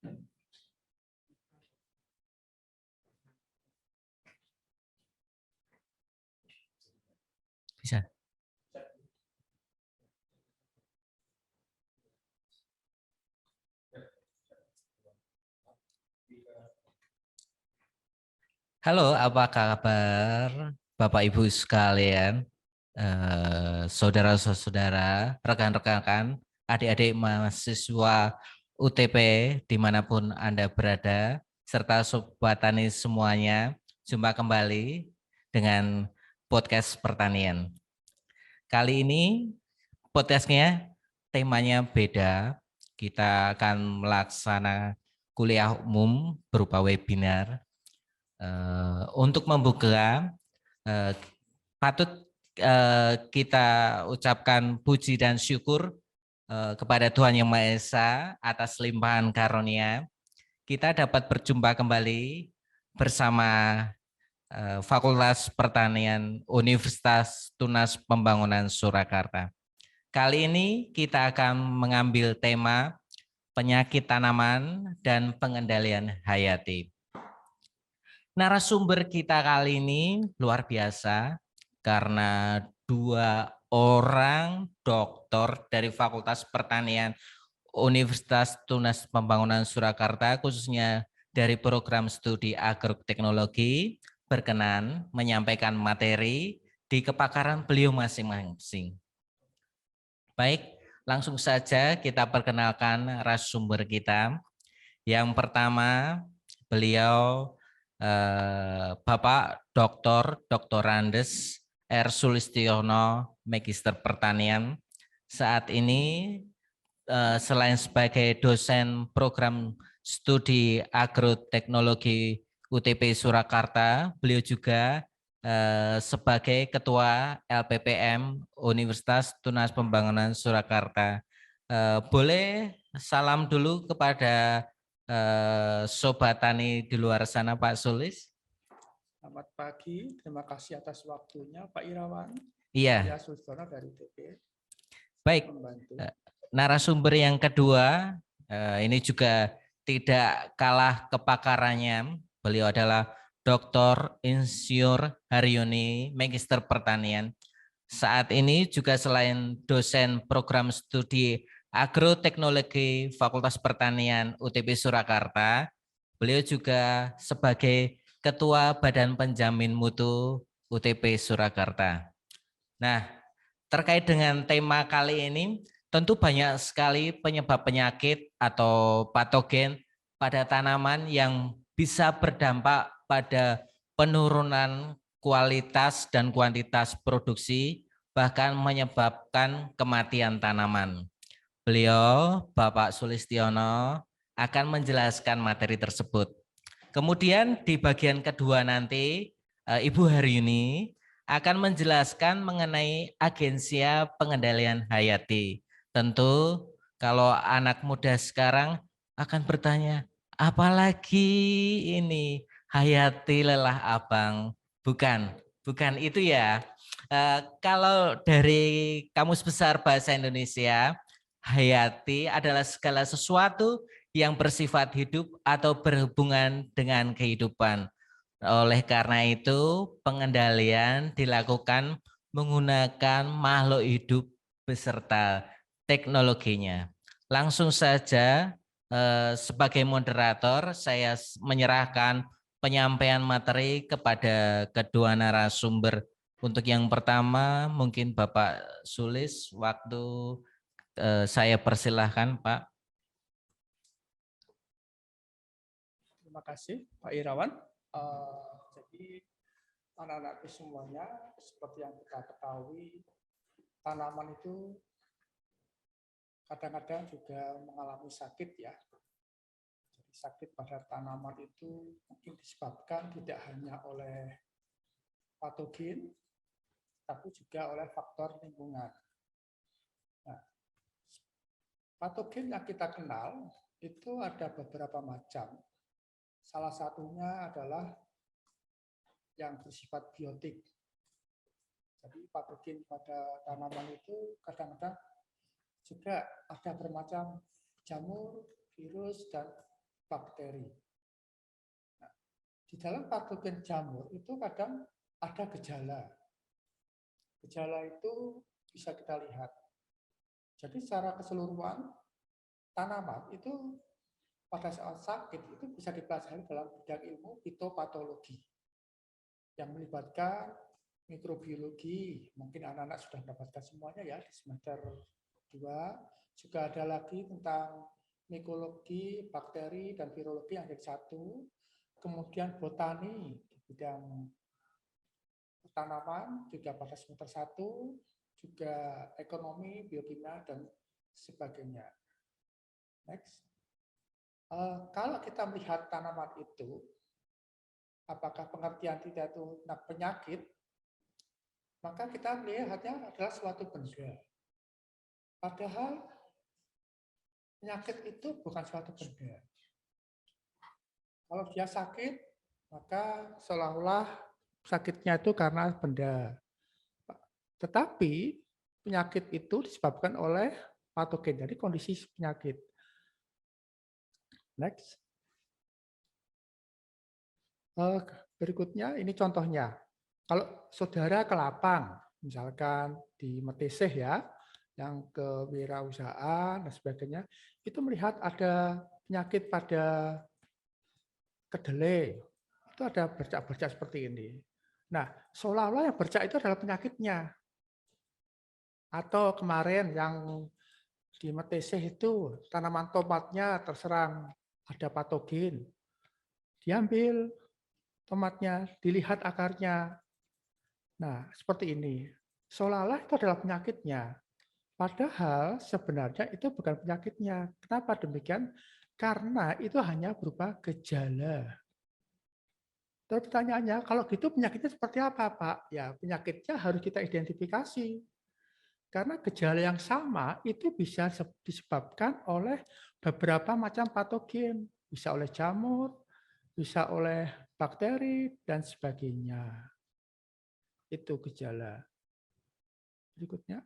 Bisa. Halo, apa kabar Bapak Ibu sekalian, saudara-saudara, rekan-rekan, adik-adik mahasiswa UTP dimanapun Anda berada, serta Sobat Tani semuanya, jumpa kembali dengan podcast pertanian. Kali ini podcastnya temanya beda, kita akan melaksanakan kuliah umum berupa webinar. Untuk membuka, patut kita ucapkan puji dan syukur kepada Tuhan Yang Maha Esa atas limpahan karunia. Kita dapat berjumpa kembali bersama Fakultas Pertanian Universitas Tunas Pembangunan Surakarta. Kali ini kita akan mengambil tema penyakit tanaman dan pengendalian hayati. Narasumber kita kali ini luar biasa karena dua orang doktor dari Fakultas Pertanian Universitas Tunas Pembangunan Surakarta, khususnya dari program studi agroteknologi, berkenan menyampaikan materi di kepakaran beliau masing-masing. Baik, langsung saja kita perkenalkan narasumber kita. Yang pertama, beliau Bapak Dr. Andes R. Sulistiono, Magister Pertanian. Saat ini selain sebagai dosen program studi agroteknologi UTP Surakarta, beliau juga sebagai Ketua LPPM Universitas Tunas Pembangunan Surakarta. Boleh salam dulu kepada Sobat Tani di luar sana, Pak Sulis. Selamat pagi, terima kasih atas waktunya Pak Irawan. Iya. Saya Sulistiono dari UTP. Baik, narasumber yang kedua, ini juga tidak kalah kepakarannya. Beliau adalah Dr. Insinyur Haryuni, Magister Pertanian. Saat ini juga selain dosen program studi agroteknologi Fakultas Pertanian UTP Surakarta, beliau juga sebagai Ketua Badan Penjamin Mutu UTP Surakarta. Nah, terkait dengan tema kali ini, tentu banyak sekali penyebab penyakit atau patogen pada tanaman yang bisa berdampak pada penurunan kualitas dan kuantitas produksi, bahkan menyebabkan kematian tanaman. Beliau, Bapak Sulistiono, akan menjelaskan materi tersebut. Kemudian di bagian kedua nanti, Ibu Haryuni akan menjelaskan mengenai agensia pengendalian hayati. Tentu kalau anak muda sekarang akan bertanya, apalagi ini hayati lelah abang? Bukan itu ya. Kalau dari Kamus Besar Bahasa Indonesia, hayati adalah segala sesuatu yang bersifat hidup atau berhubungan dengan kehidupan. Oleh karena itu, pengendalian dilakukan menggunakan makhluk hidup beserta teknologinya. Langsung saja, sebagai moderator, saya menyerahkan penyampaian materi kepada kedua narasumber. Untuk yang pertama, mungkin Bapak Sulis, waktu saya persilahkan, Pak. Terima kasih Pak Irawan. Jadi anak-anak semuanya, seperti yang kita ketahui, tanaman itu kadang-kadang juga mengalami sakit ya. Jadi sakit pada tanaman itu mungkin disebabkan tidak hanya oleh patogen, tapi juga oleh faktor lingkungan. Nah, patogen yang kita kenal itu ada beberapa macam. Salah satunya adalah yang bersifat biotik. Jadi patogen pada tanaman itu kadang-kadang juga ada bermacam jamur, virus, dan bakteri. Nah, di dalam patogen jamur itu kadang ada gejala. Gejala itu bisa kita lihat. Jadi secara keseluruhan tanaman itu pada saat sakit itu bisa dipelajari dalam bidang ilmu fitopatologi yang melibatkan mikrobiologi. Mungkin anak-anak sudah mendapatkan semuanya ya di semester 2. Juga ada lagi tentang mikologi, bakteri, dan virologi yang jadi 1. Kemudian botani di bidang tanaman juga pada semester 1. Juga ekonomi, biokimia, dan sebagainya. Next. Kalau kita melihat tanaman itu, apakah pengertian kita itu tentang penyakit, maka kita melihatnya adalah suatu benda. Padahal penyakit itu bukan suatu benda. Kalau dia sakit, maka seolah-olah sakitnya itu karena benda. Tetapi penyakit itu disebabkan oleh patogen, jadi kondisi penyakit. Next. Berikutnya ini contohnya. Kalau saudara ke lapang, misalkan di Meteseh ya, yang kewirausahaan dan sebagainya, itu melihat ada penyakit pada kedelai. Itu ada bercak-bercak seperti ini. Nah, seolah-olah yang bercak itu adalah penyakitnya. Atau kemarin yang di Meteseh itu tanaman tomatnya terserang ada patogen. Diambil tomatnya, dilihat akarnya. Nah, seperti ini. Seolah-olah itu adalah penyakitnya. Padahal sebenarnya itu bukan penyakitnya. Kenapa demikian? Karena itu hanya berupa gejala. Terus pertanyaannya, kalau gitu penyakitnya seperti apa, Pak? Ya, penyakitnya harus kita identifikasi. Karena gejala yang sama itu bisa disebabkan oleh beberapa macam patogen. Bisa oleh jamur, bisa oleh bakteri, dan sebagainya. Itu gejala. Berikutnya.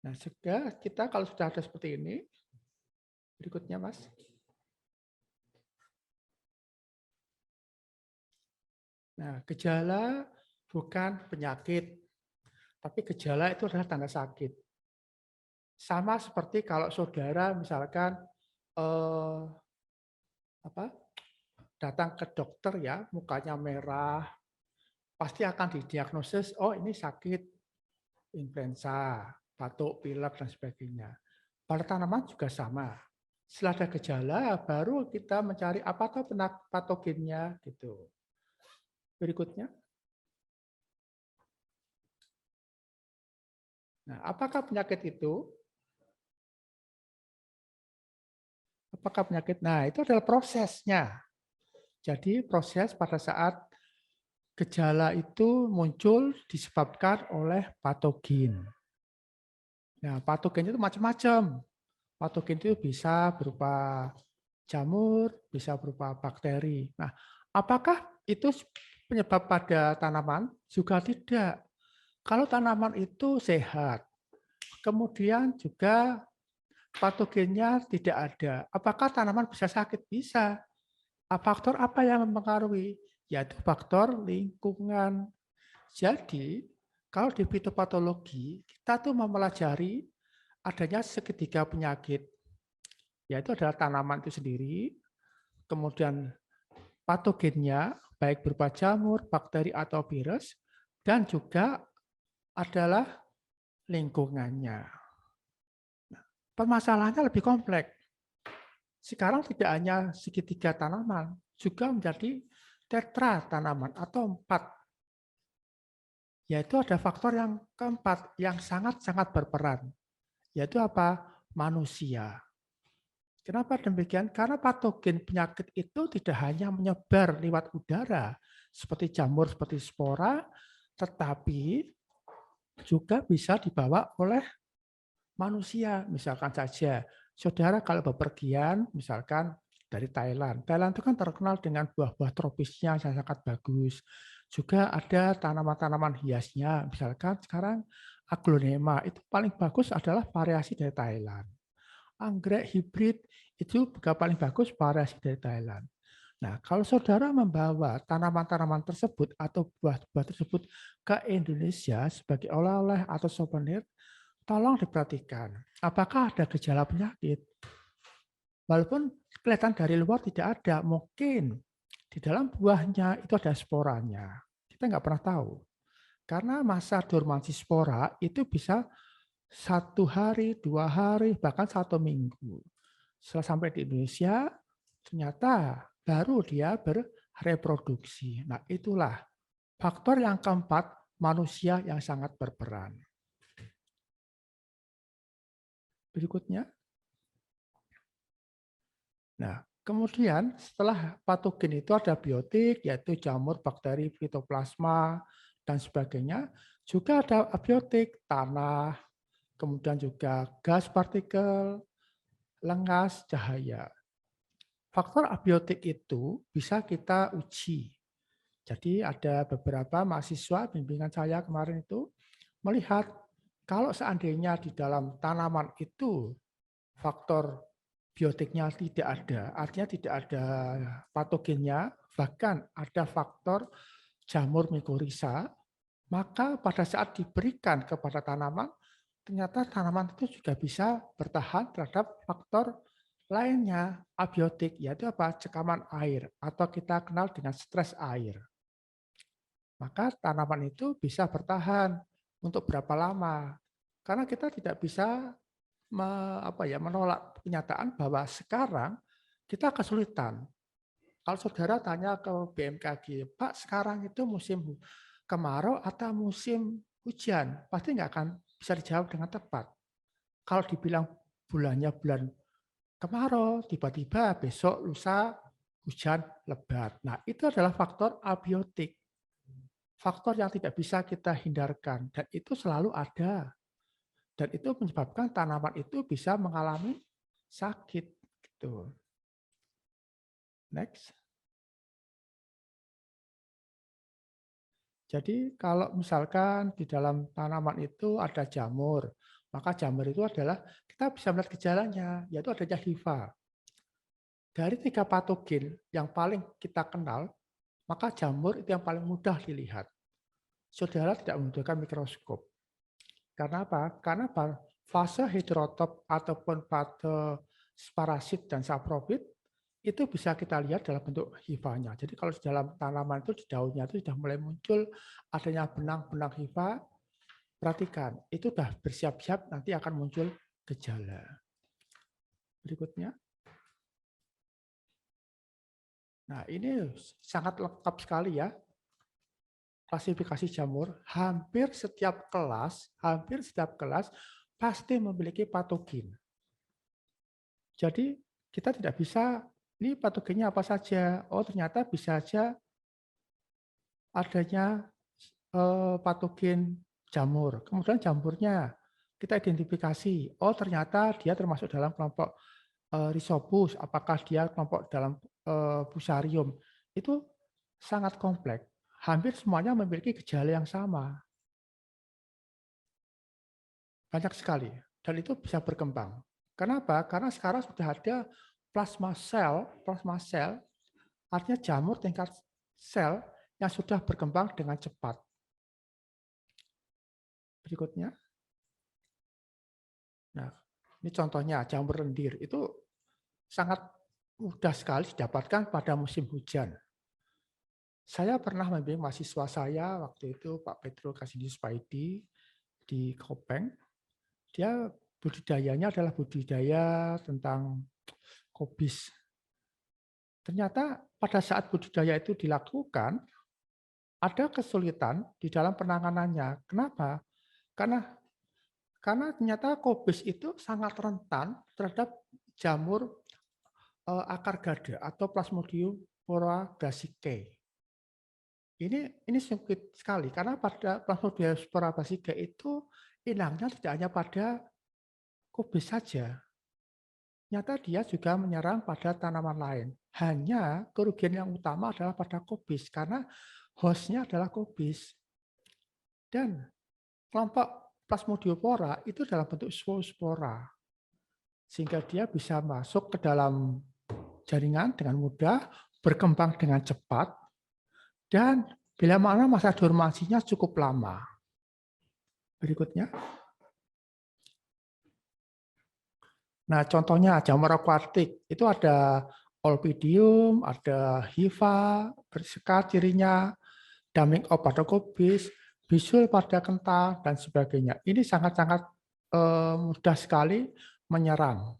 Nah, kita kalau sudah ada seperti ini, berikutnya, Mas. Nah, gejala bukan penyakit, tapi gejala itu adalah tanda sakit. Sama seperti kalau saudara misalkan datang ke dokter ya, mukanya merah, pasti akan didiagnosis, oh ini sakit influenza, batuk, pilek, dan sebagainya. Pada tanaman juga sama. Setelah ada gejala, baru kita mencari apa tuh patogennya gitu. Berikutnya. Nah, apakah penyakit itu? Apakah penyakit? Nah, itu adalah prosesnya. Jadi proses pada saat gejala itu muncul disebabkan oleh patogen. Nah, patogen itu macam-macam. Patogen itu bisa berupa jamur, bisa berupa bakteri. Nah, apakah itu penyebab pada tanaman? Juga tidak. Kalau tanaman itu sehat, kemudian juga patogennya tidak ada, apakah tanaman bisa sakit? Bisa. Faktor apa yang mempengaruhi? Yaitu faktor lingkungan. Jadi, kalau di fitopatologi, kita tuh mempelajari adanya segitiga penyakit, yaitu adalah tanaman itu sendiri, kemudian patogennya, baik berupa jamur, bakteri, atau virus, dan juga adalah lingkungannya. Nah, permasalahannya lebih kompleks. Sekarang tidak hanya segitiga tanaman, juga menjadi tetra tanaman atau 4. Yaitu ada faktor yang keempat yang sangat-sangat berperan. Yaitu apa? Manusia. Kenapa demikian? Karena patogen penyakit itu tidak hanya menyebar lewat udara, seperti jamur, seperti spora, tetapi juga bisa dibawa oleh manusia. Misalkan saja, saudara kalau bepergian, misalkan dari Thailand. Thailand itu kan terkenal dengan buah-buah tropisnya yang sangat bagus. Juga ada tanaman-tanaman hiasnya. Misalkan sekarang aglonema, itu paling bagus adalah variasi dari Thailand. anggrek hibrid itu juga paling bagus variasi dari Thailand. Nah, kalau saudara membawa tanaman-tanaman tersebut atau buah-buah tersebut ke Indonesia sebagai oleh-oleh atau souvenir, tolong diperhatikan. Apakah ada gejala penyakit? Walaupun kelihatan dari luar tidak ada, mungkin di dalam buahnya itu ada sporanya. Kita nggak pernah tahu. Karena masa dormansi spora itu bisa 1 hari, 2 hari, bahkan 1 minggu. Setelah sampai di Indonesia, ternyata baru dia bereproduksi. Nah, itulah faktor yang keempat, manusia yang sangat berperan. Berikutnya. Nah, kemudian setelah patogen itu ada biotik, yaitu jamur, bakteri, fitoplasma, dan sebagainya. Juga ada abiotik, tanah, kemudian juga gas partikel, lengas, cahaya. Faktor abiotik itu bisa kita uji. Jadi ada beberapa mahasiswa bimbingan saya kemarin itu melihat kalau seandainya di dalam tanaman itu faktor biotiknya tidak ada, artinya tidak ada patogennya, bahkan ada faktor jamur mikorrhiza, maka pada saat diberikan kepada tanaman, ternyata tanaman itu juga bisa bertahan terhadap faktor lainnya, abiotik, yaitu apa? Cekaman air, atau kita kenal dengan stres air. Maka tanaman itu bisa bertahan untuk berapa lama. Karena kita tidak bisa menolak kenyataan bahwa sekarang kita kesulitan. Kalau saudara tanya ke BMKG, Pak, sekarang itu musim kemarau atau musim hujan? Pasti nggak akan bisa dijawab dengan tepat. Kalau dibilang bulannya bulan kemarau, tiba-tiba besok lusa hujan lebat. Nah, itu adalah faktor abiotik. Faktor yang tidak bisa kita hindarkan, dan itu selalu ada. Dan itu menyebabkan tanaman itu bisa mengalami sakit. Gitu. Next. Jadi kalau misalkan di dalam tanaman itu ada jamur, maka jamur itu adalah kita bisa melihat gejalanya, yaitu adanya HIV. Dari 3 patogen yang paling kita kenal, maka jamur itu yang paling mudah dilihat. Saudara tidak membutuhkan mikroskop. Karena apa? Karena fase heterotop ataupun fase parasit dan saprofit itu bisa kita lihat dalam bentuk hifanya. Jadi kalau di dalam tanaman itu di daunnya itu sudah mulai muncul adanya benang-benang hifa, perhatikan, itu sudah bersiap-siap nanti akan muncul gejala. Berikutnya. Nah, ini sangat lengkap sekali ya. Klasifikasi jamur, hampir setiap kelas pasti memiliki patogen. Jadi kita tidak bisa, ini patogennya apa saja? Oh, ternyata bisa saja adanya patogen jamur. Kemudian jamurnya kita identifikasi. Oh, ternyata dia termasuk dalam kelompok Rhizopus. Apakah dia kelompok dalam Fusarium? Itu sangat kompleks. Hampir semuanya memiliki gejala yang sama. Banyak sekali. Dan itu bisa berkembang. Kenapa? Karena sekarang sudah ada plasma sel artinya jamur tingkat sel yang sudah berkembang dengan cepat. Berikutnya. Nah, ini contohnya jamur lendir. Itu sangat mudah sekali didapatkan pada musim hujan. Saya pernah membimbing mahasiswa saya waktu itu Pak Petro Kasidis Paidi di Kopeng. Dia budidayanya adalah budidaya tentang kobis. Ternyata pada saat budidaya itu dilakukan, ada kesulitan di dalam penanganannya. Kenapa? Karena ternyata kobis itu sangat rentan terhadap jamur akar gada atau Plasmodium sporadaceae. Ini sempit sekali karena pada Plasmodium sporadaceae itu inangnya tidak hanya pada kobis saja. Nyata dia juga menyerang pada tanaman lain. Hanya kerugian yang utama adalah pada kobis karena hostnya adalah kobis. Dan kelompok Plasmodiopora itu dalam bentuk zoospora. sehingga dia bisa masuk ke dalam jaringan dengan mudah, berkembang dengan cepat, dan bila mana masa dormansinya cukup lama. Berikutnya. Nah, contohnya jamur akuatik itu ada Olpidium, ada Hiva, bersekat cirinya, Daming Opatokobis, bisul pada kentang, dan sebagainya. Ini sangat-sangat mudah sekali menyerang,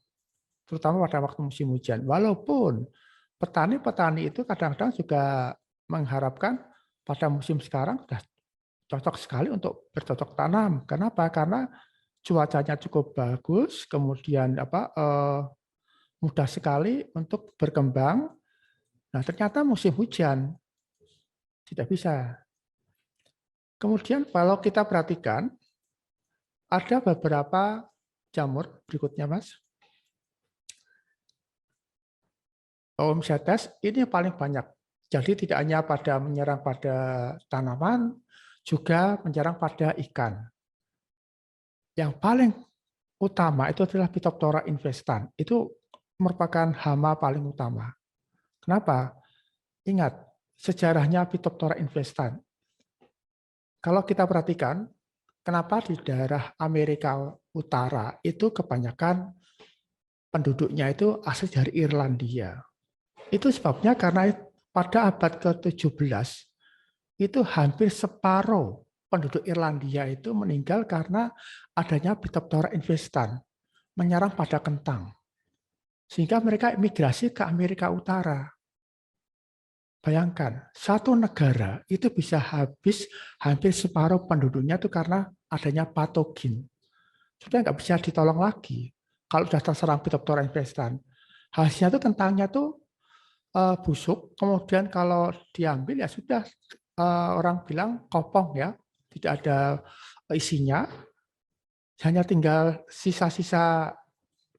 terutama pada waktu musim hujan. Walaupun petani-petani itu kadang-kadang juga mengharapkan pada musim sekarang sudah cocok sekali untuk bercocok tanam. Kenapa? Karena cuacanya cukup bagus, kemudian mudah sekali untuk berkembang. Nah, ternyata musim hujan tidak bisa. Kemudian kalau kita perhatikan, ada beberapa jamur berikutnya, Mas. Oomycetes ini yang paling banyak. Jadi tidak hanya pada menyerang pada tanaman, juga menyerang pada ikan. Yang paling utama itu adalah Phytophthora infestan. Itu merupakan hama paling utama. Kenapa? Ingat, sejarahnya Phytophthora infestan. Kalau kita perhatikan, kenapa di daerah Amerika Utara itu kebanyakan penduduknya itu asli dari Irlandia. Itu sebabnya karena pada abad ke-17 itu hampir separuh penduduk Irlandia itu meninggal karena adanya Phytophthora infestan menyerang pada kentang. Sehingga mereka migrasi ke Amerika Utara. Bayangkan, satu negara itu bisa habis hampir separuh penduduknya itu karena adanya patogen. Sudah nggak bisa ditolong lagi kalau sudah terserang Phytophthora infestan. Hasilnya itu kentangnya tuh busuk, kemudian kalau diambil ya sudah orang bilang kopong ya, tidak ada isinya, hanya tinggal sisa-sisa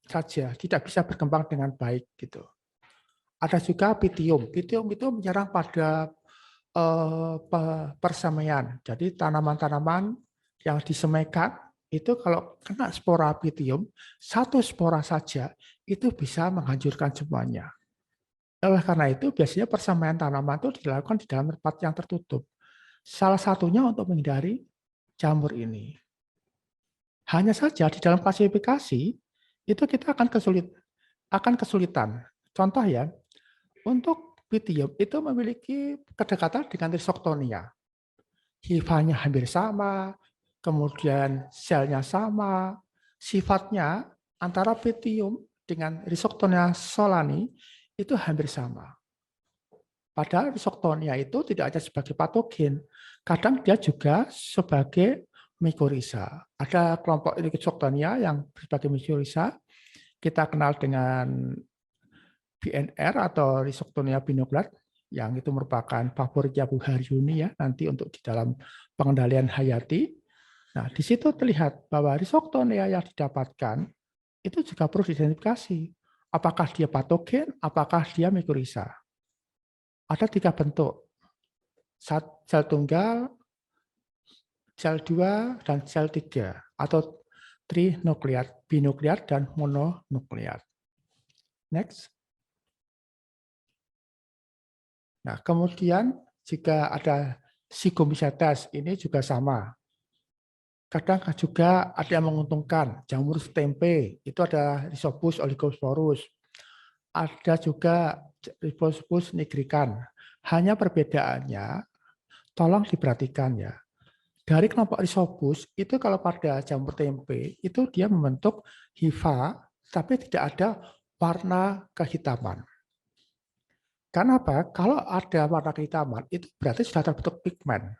saja, tidak bisa berkembang dengan baik gitu. Ada juga pitium. Pitium itu menyerang pada persemaian. Jadi tanaman-tanaman yang disemaikan itu kalau kena spora pitium, satu spora saja itu bisa menghancurkan semuanya. Oleh karena itu biasanya persemaian tanaman itu dilakukan di dalam tempat yang tertutup. Salah satunya untuk menghindari jamur ini. Hanya saja di dalam klasifikasi itu kita akan kesulitan. Contoh ya, untuk pitium itu memiliki kedekatan dengan Rhizoctonia. Hifanya hampir sama, kemudian selnya sama, sifatnya antara pitium dengan Rhizoctonia solani itu hampir sama. Padahal Rhizoctonia itu tidak hanya sebagai patogen, kadang dia juga sebagai mycorrhiza. Ada kelompok Rhizoctonia yang sebagai mycorrhiza, kita kenal dengan BNR atau Rhizoctonia binoclat, yang itu merupakan favoritnya Bu Haryuni ya nanti untuk di dalam pengendalian hayati. Nah, di situ terlihat bahwa Rhizoctonia yang didapatkan itu juga perlu diidentifikasi. Apakah dia patogen, apakah dia mycorrhiza. Ada 3 bentuk, sel tunggal, sel 2, dan sel 3, atau trinukleat, binukleat, dan mononukleat. Next. Nah, kemudian jika ada Zygomycetes, ini juga sama. Kadang juga ada yang menguntungkan, jamur tempe, itu ada Rhizopus oligosporus. Ada juga Rhizopus nigrican. Hanya perbedaannya, tolong diperhatikan ya. Dari kelompok Rhizopus, itu kalau pada jamur tempe, itu dia membentuk hifa, tapi tidak ada warna kehitaman. Karena apa? Kalau ada warna kehitaman, itu berarti sudah terbentuk pigmen.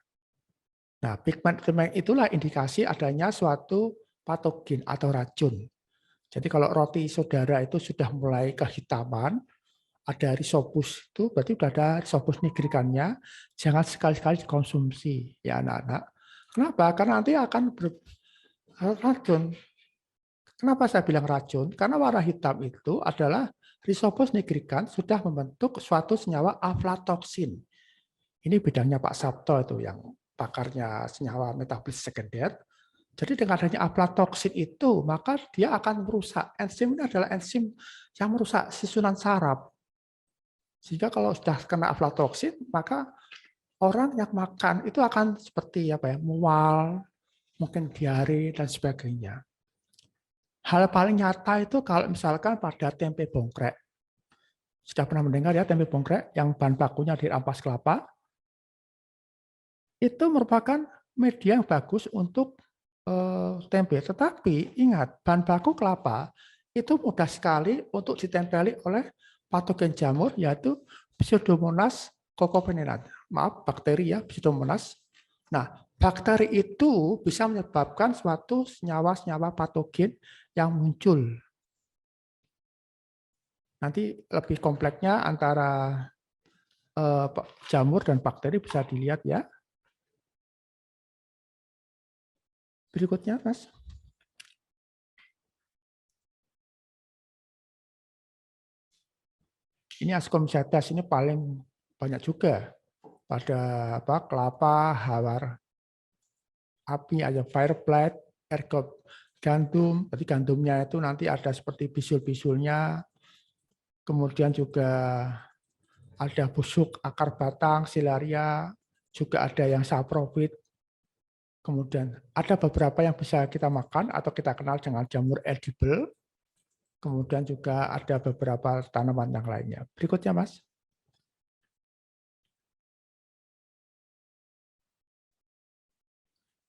Nah, pigmen itulah indikasi adanya suatu patogen atau racun. Jadi kalau roti saudara itu sudah mulai kehitaman, ada Rhizopus itu berarti sudah ada Rhizopus nigricannya, jangan sekali-kali dikonsumsi ya anak-anak. Kenapa? Karena nanti akan beracun. Kenapa saya bilang racun? Karena warna hitam itu adalah Rhizopus nigrican sudah membentuk suatu senyawa aflatoksin. Ini bidangnya Pak Sabto itu yang pakarnya senyawa metabolis sekunder. Jadi dengan adanya aflatoksin itu, maka dia akan merusak. Enzim ini adalah enzim yang merusak susunan saraf. Sehingga kalau sudah kena aflatoksin, maka orang yang makan itu akan seperti apa ya, mual, mungkin diare dan sebagainya. Hal paling nyata itu kalau misalkan pada tempe bongkrek. Sudah pernah mendengar ya tempe bongkrek yang bahan bakunya dari ampas kelapa? Itu merupakan media yang bagus untuk tempe. Tetapi ingat, bahan baku kelapa itu mudah sekali untuk ditempeli oleh patogen jamur, yaitu Pseudomonas cocopeninat. Maaf, bakteri ya, Pseudomonas. Nah, bakteri itu bisa menyebabkan suatu senyawa-senyawa patogen yang muncul. Nanti lebih kompleksnya antara jamur dan bakteri bisa dilihat ya. Berikutnya, Mas. Ini Ascomycetes ini paling banyak juga pada kelapa, hawar api, ada fireblade, ergot gandum. Jadi gandumnya itu nanti ada seperti bisul-bisulnya. Kemudian juga ada busuk akar batang, silaria, juga ada yang saprofit. Kemudian ada beberapa yang bisa kita makan atau kita kenal dengan jamur edible. Kemudian juga ada beberapa tanaman yang lainnya. Berikutnya, Mas.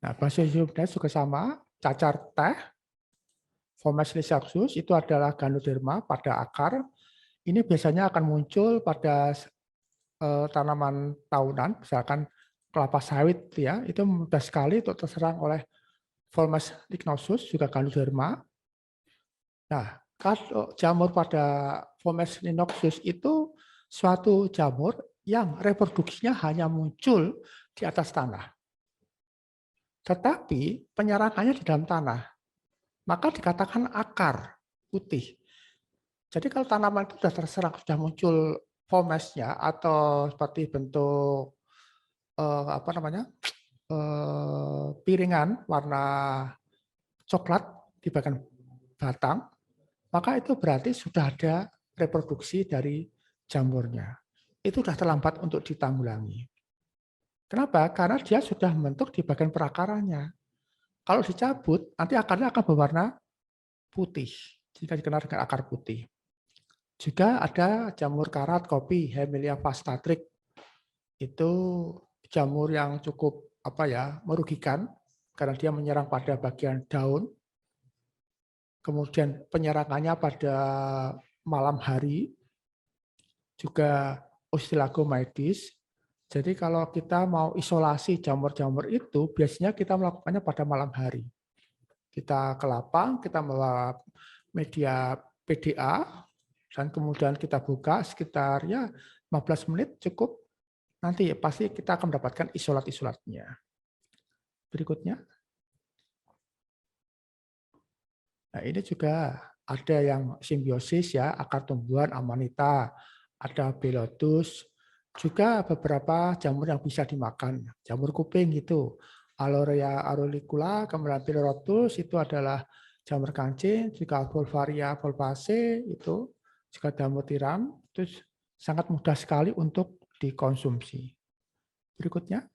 Nah, Basidiomyces juga sama, cacar teh, Fomes lysaxus itu adalah Ganoderma pada akar. Ini biasanya akan muncul pada tanaman tahunan, misalkan kelapa sawit ya, itu mudah sekali untuk terserang oleh Fomes lignosus juga Ganoderma. Nah, kalau jamur pada Fomes lignosus itu suatu jamur yang reproduksinya hanya muncul di atas tanah. Tetapi penyerangannya di dalam tanah. Maka dikatakan akar putih. Jadi kalau tanaman itu sudah terserang, sudah muncul fomes-nya atau seperti bentuk piringan warna coklat di bagian batang, maka itu berarti sudah ada reproduksi dari jamurnya. Itu sudah terlambat untuk ditanggulangi. Kenapa? Karena dia sudah membentuk di bagian perakarannya. Kalau dicabut, nanti akarnya akan berwarna putih, jika dikenal dengan akar putih. Juga ada jamur karat kopi, Hemilia vastatrix. Itu jamur yang cukup merugikan karena dia menyerang pada bagian daun. Kemudian penyerangannya pada malam hari. Juga Oscillagomydis. Jadi kalau kita mau isolasi jamur-jamur itu, biasanya kita melakukannya pada malam hari. Kita ke lapang, kita membawa media PDA, dan kemudian kita buka sekitar 15 menit cukup. Nanti pasti kita akan mendapatkan isolat-isolatnya. Berikutnya. Nah, ini juga ada yang simbiosis ya, akar tumbuhan Amanita, ada Belotus, juga beberapa jamur yang bisa dimakan. Jamur kuping itu, Alorea auricula, kemudian Pilerotus itu adalah jamur kancing, juga Volvaria volvaceae itu juga jamur tiram, itu sangat mudah sekali untuk dikonsumsi. Berikutnya.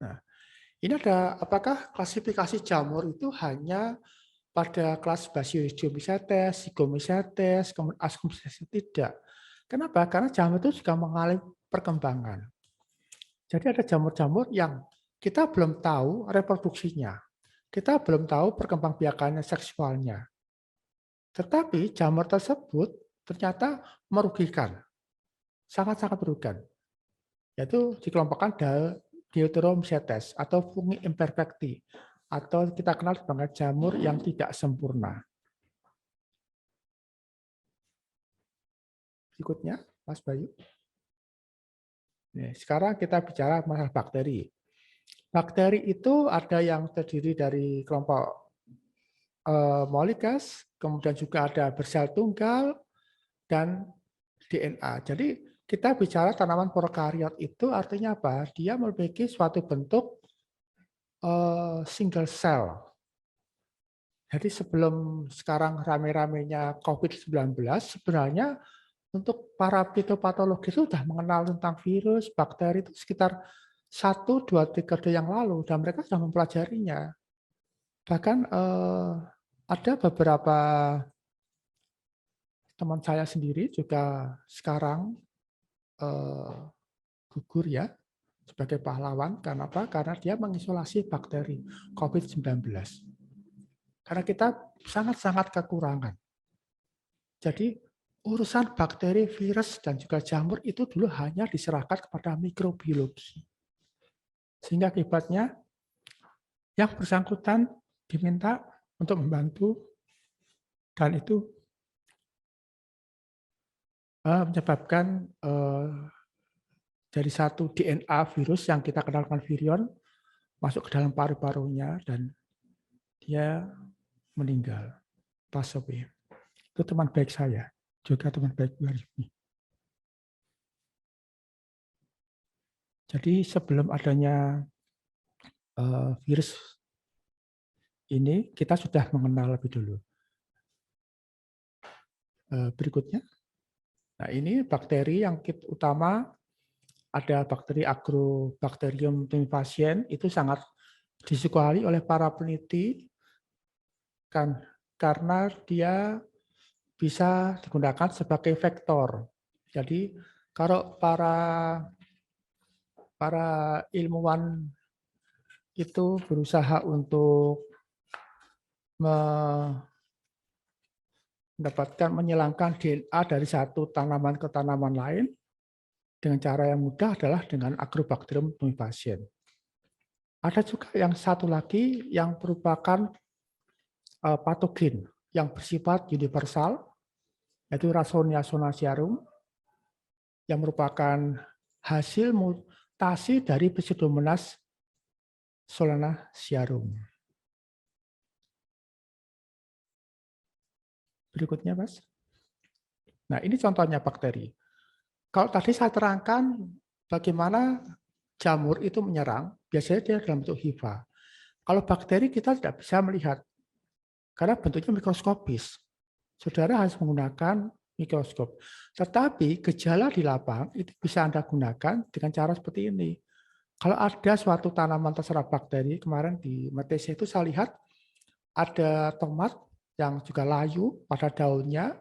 Nah, ini ada apakah klasifikasi jamur itu hanya pada kelas Basidiomycetes, Zygomycetes, kemudian Ascomycetes? Tidak. Kenapa? Karena jamur itu juga mengalami perkembangan. Jadi ada jamur-jamur yang kita belum tahu reproduksinya. Kita belum tahu perkembangbiakannya seksualnya. Tetapi jamur tersebut ternyata merugikan. Sangat-sangat merugikan. Yaitu dikelompokkan Deuteromycetes atau Fungi imperfecti, atau kita kenal sebagai jamur yang tidak sempurna. Berikutnya, Mas Bayu. Nih, sekarang kita bicara masalah bakteri. Bakteri itu ada yang terdiri dari kelompok Mollicus, kemudian juga ada bersel tunggal, dan DNA. Jadi kita bicara tanaman prokariot itu artinya apa? Dia memiliki suatu bentuk single cell. Jadi sebelum sekarang rame-ramenya COVID-19, sebenarnya untuk para fitopatologi itu sudah mengenal tentang virus, bakteri itu sekitar 1-2 dekade yang lalu, dan mereka sudah mempelajarinya. Bahkan ada beberapa teman saya sendiri juga sekarang gugur ya sebagai pahlawan. Karena apa? Karena dia mengisolasi bakteri COVID-19. Karena kita sangat-sangat kekurangan. Jadi urusan bakteri, virus, dan juga jamur itu dulu hanya diserahkan kepada mikrobiologi. Sehingga akibatnya yang bersangkutan diminta untuk membantu, dan itu menyebabkan dari satu DNA virus yang kita kenalkan virion masuk ke dalam paru-parunya dan dia meninggal, pass away. Itu teman baik saya, juga teman baik Bu Arifni. Jadi sebelum adanya virus ini, kita sudah mengenal lebih dulu. Berikutnya, nah ini bakteri yang utama, ada bakteri Agrobacterium tumefaciens, itu sangat disukai oleh para peneliti kan, karena dia bisa digunakan sebagai vektor. Jadi kalau para ilmuwan itu berusaha untuk mendapatkan menghilangkan DNA dari satu tanaman ke tanaman lain, dengan cara yang mudah adalah dengan Agrobacterium tumefaciens. Ada juga yang satu lagi yang merupakan patogen yang bersifat universal, yaitu Rhazonia solanacearum, yang merupakan hasil mutasi dari Pseudomonas solanacearum. Berikutnya, Mas. Nah, ini contohnya bakteri. Kalau tadi saya terangkan bagaimana jamur itu menyerang, biasanya dia dalam bentuk hifa. Kalau bakteri kita tidak bisa melihat, karena bentuknya mikroskopis. Saudara harus menggunakan mikroskop. Tetapi gejala di lapang itu bisa Anda gunakan dengan cara seperti ini. Kalau ada suatu tanaman terserang bakteri, kemarin di MTC itu saya lihat ada tomat yang juga layu pada daunnya,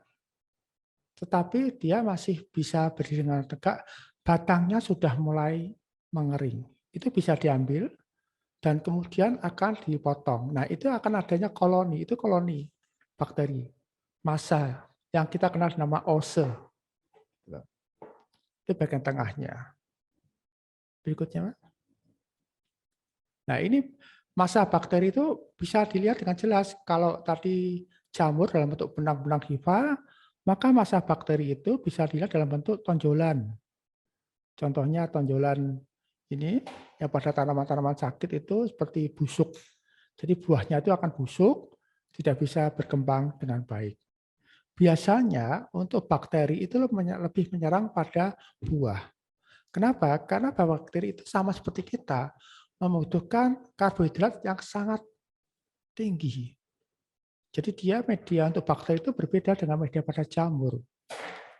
tetapi dia masih bisa berdiri dengan tegak, batangnya sudah mulai mengering. Itu bisa diambil dan kemudian akan dipotong. Nah, itu akan adanya koloni, itu koloni bakteri, massa yang kita kenal nama ose. Itu bagian tengahnya. Berikutnya, Mas. Nah, ini massa bakteri itu bisa dilihat dengan jelas. Kalau tadi jamur dalam bentuk benang-benang hifa, maka massa bakteri itu bisa dilihat dalam bentuk tonjolan. Contohnya tonjolan ini yang pada tanaman-tanaman sakit itu seperti busuk. Jadi buahnya itu akan busuk, tidak bisa berkembang dengan baik. Biasanya untuk bakteri itu lebih menyerang pada buah. Kenapa? Karena bakteri itu sama seperti kita, membutuhkan karbohidrat yang sangat tinggi. Jadi dia media untuk bakteri itu berbeda dengan media pada jamur.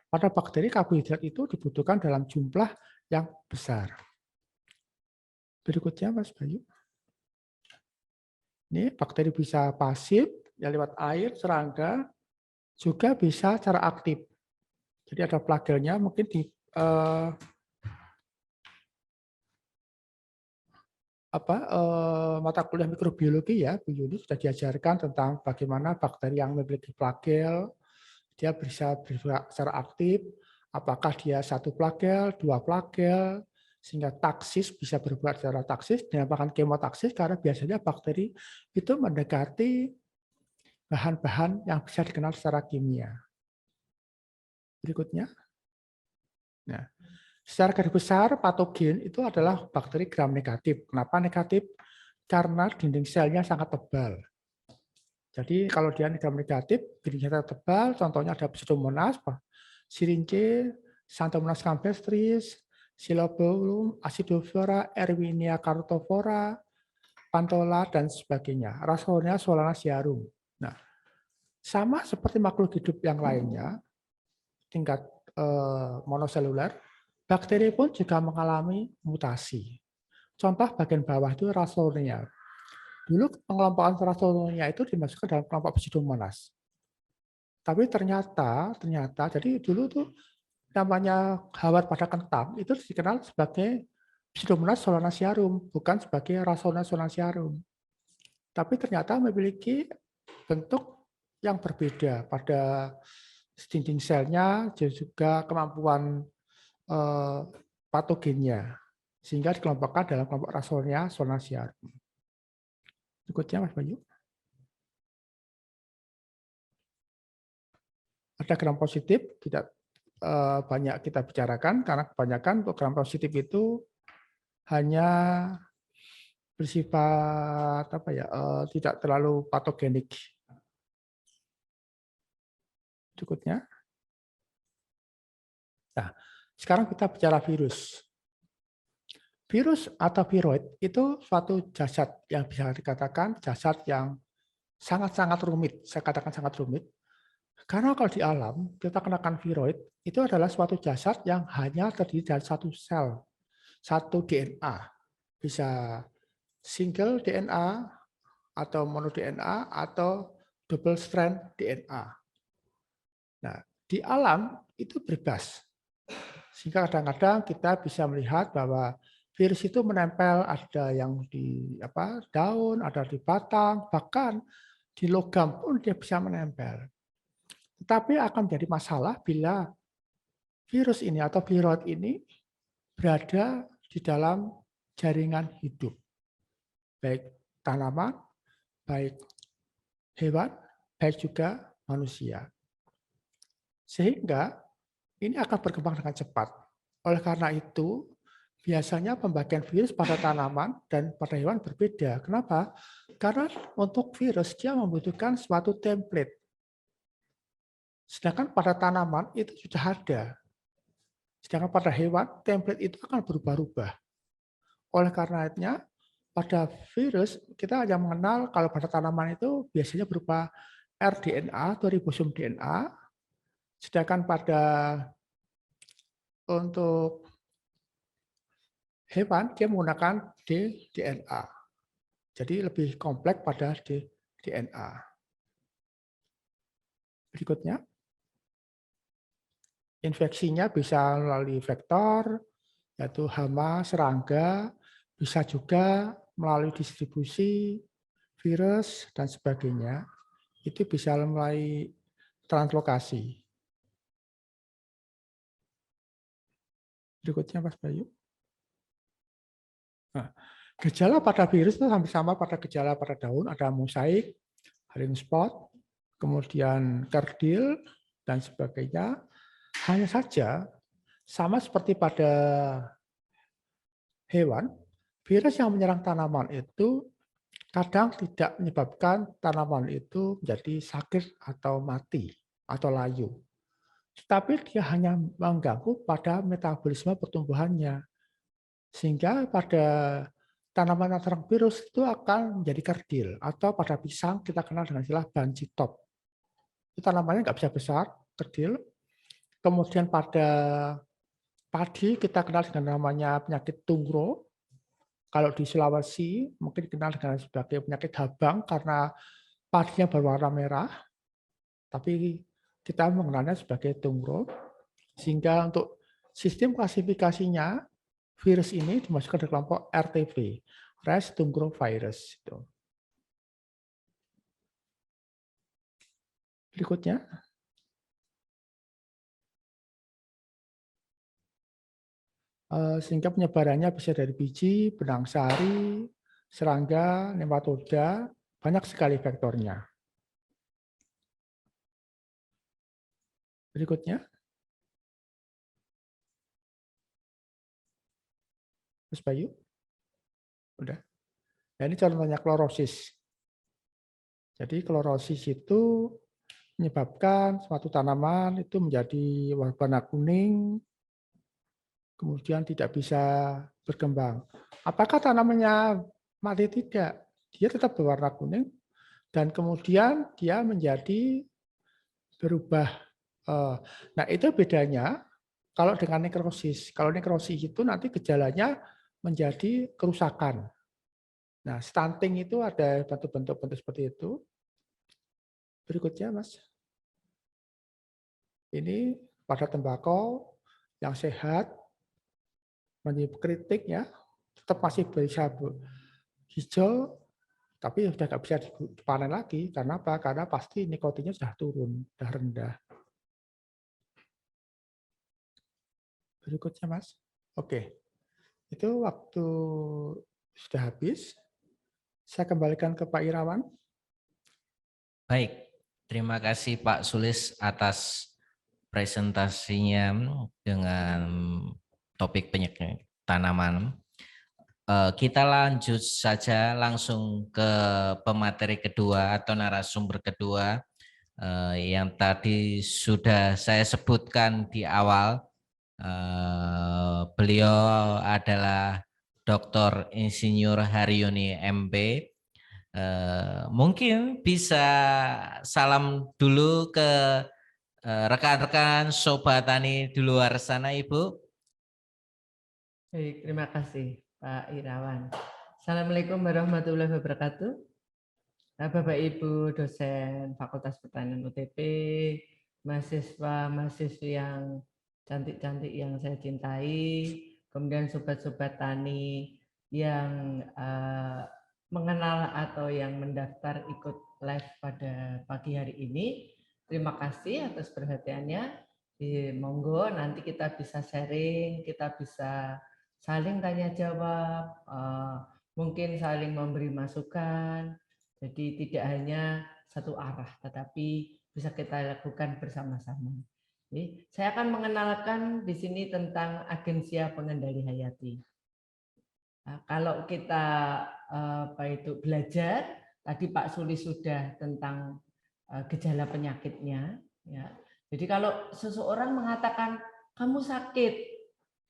Pada bakteri karbohidrat itu dibutuhkan dalam jumlah yang besar. Berikutnya, Mas Bayu. Ini bakteri bisa pasif, ya lewat air, serangga, juga bisa secara aktif. Jadi ada plagelnya, mungkin di mata kuliah mikrobiologi ya, Bu Yuni sudah diajarkan tentang bagaimana bakteri yang memiliki flagel, dia bisa bergerak secara aktif, apakah dia satu flagel, dua flagel, sehingga taksis bisa berbuat secara taksis, dinamakan kemotaksis karena biasanya bakteri itu mendekati bahan-bahan yang bisa dikenal secara kimia. Berikutnya. Nah, secara garis besar, patogen itu adalah bakteri gram negatif. Kenapa negatif? Karena dinding selnya sangat tebal. Jadi kalau dia gram negatif, dinding selnya tebal, contohnya ada Pseudomonas, Syringae, Xanthomonas campestris, Xylobulbum, Acidiflora, Erwinia carotophora, Pantola, dan sebagainya. Rasolnya Solanacearum. Nah, sama seperti makhluk hidup yang lainnya, tingkat monoseluler, bakteri pun juga mengalami mutasi. Contoh bagian bawah itu Rasolnia. Dulu pengelompokan Rasolnia itu dimasukkan dalam kelompok Pseudomonas. Tapi ternyata jadi dulu tuh namanya hawat pada kentang itu dikenal sebagai Pseudomonas solanacearum, bukan sebagai Rasolnia solanacearum. Tapi ternyata memiliki bentuk yang berbeda pada dinding selnya, juga kemampuan patogennya, sehingga dikelompokkan dalam kelompok Rasolnia solanacearum. Berikutnya, Mas Bayu. Ada gram positif, tidak banyak kita bicarakan, karena kebanyakan gram positif itu hanya bersifat tidak terlalu patogenik. Berikutnya. Nah, sekarang kita bicara virus. Virus atau viroid itu suatu jasad yang bisa dikatakan jasad yang sangat-sangat rumit. Saya katakan sangat rumit. Karena kalau di alam, kita kenakan viroid, itu adalah suatu jasad yang hanya terdiri dari satu sel, satu DNA. Bisa single DNA, atau mono DNA, atau double strand DNA. Nah, di alam itu bebas. Sehingga kadang-kadang kita bisa melihat bahwa virus itu menempel, ada yang di daun, ada di batang, bahkan di logam pun dia bisa menempel. Tetapi akan menjadi masalah bila virus ini atau viroid ini berada di dalam jaringan hidup. Baik tanaman, baik hewan, baik juga manusia. Sehingga ini akan berkembang dengan cepat. Oleh karena itu, biasanya pembagian virus pada tanaman dan pada hewan berbeda. Kenapa? Karena untuk virus dia membutuhkan suatu template. Sedangkan pada tanaman itu sudah ada. Sedangkan pada hewan, template itu akan berubah-ubah. Oleh karenanya, pada virus, kita hanya mengenal kalau pada tanaman itu biasanya berupa rDNA atau ribosom DNA. Sedangkan untuk hewan, dia menggunakan DNA. Jadi lebih kompleks pada DNA. Berikutnya. Infeksinya bisa melalui vektor, yaitu hama, serangga, bisa juga melalui distribusi, virus, dan sebagainya. Itu bisa melalui translokasi. Berikutnya, Mas Bayu. Nah, gejala pada virus itu hampir sama pada gejala pada daun, ada mosaik, Herring spot, kemudian kerdil, dan sebagainya. Hanya saja, sama seperti pada hewan, virus yang menyerang tanaman itu kadang tidak menyebabkan tanaman itu menjadi sakit atau mati atau layu. Tetapi dia hanya mengganggu pada metabolisme pertumbuhannya. Sehingga pada tanaman yang terkena virus itu akan menjadi kerdil. Atau pada pisang kita kenal dengan istilah banci top. Itu tanamannya nggak bisa besar, kerdil. Kemudian pada padi kita kenal dengan namanya penyakit tungro. Kalau di Sulawesi mungkin dikenal dengan sebagai penyakit habang karena padinya berwarna merah. Tapi kita mengenalnya sebagai tungro. Sehingga untuk sistem klasifikasinya virus ini dimasukkan ke kelompok RTV, Rice Tungro Virus. Berikutnya. Sehingga penyebarannya bisa dari biji, benang sari, serangga, nematoda, banyak sekali vektornya. Berikutnya. Mas Bayu. Udah. Nah, ini contohnya klorosis. Jadi klorosis itu menyebabkan suatu tanaman itu menjadi warna kuning, kemudian tidak bisa berkembang. Apakah tanamannya mati? Tidak. Dia tetap berwarna kuning dan kemudian dia menjadi berubah. Nah, itu bedanya kalau dengan nekrosis. Kalau nekrosis itu nanti gejalanya menjadi kerusakan. Nah, stunting itu ada bentuk-bentuk seperti itu. Berikutnya, Mas. Ini pada tembakau yang sehat, kritik ya, tetap masih bisa hijau, tapi sudah nggak bisa dipanen lagi. Karena apa? Karena pasti nikotinnya sudah turun, sudah rendah. Berikutnya, Mas. Oke, itu waktu sudah habis. Saya kembalikan ke Pak Irawan. Baik, terima kasih Pak Sulis atas presentasinya dengan topik penyakit tanaman. Kita lanjut saja langsung ke pemateri kedua atau narasumber kedua yang tadi sudah saya sebutkan di awal. Beliau adalah Dr. Insinyur Haryuni MB. Mungkin bisa salam dulu ke rekan-rekan Sobat Tani di luar sana, Ibu. Baik, terima kasih Pak Irawan. Assalamualaikum warahmatullahi wabarakatuh. Bapak Ibu dosen Fakultas Pertanian UTP, mahasiswa-mahasiswi yang cantik-cantik yang saya cintai, kemudian sobat-sobat tani yang mengenal atau yang mendaftar ikut live pada pagi hari ini. Terima kasih atas perhatiannya. Monggo nanti kita bisa sharing, kita bisa saling tanya jawab, mungkin saling memberi masukan. Jadi tidak hanya satu arah, tetapi bisa kita lakukan bersama-sama. Saya akan mengenalkan di sini tentang agensia pengendali hayati. Nah, kalau kita belajar, tadi Pak Sulis sudah tentang gejala penyakitnya. Ya. Jadi kalau seseorang mengatakan kamu sakit,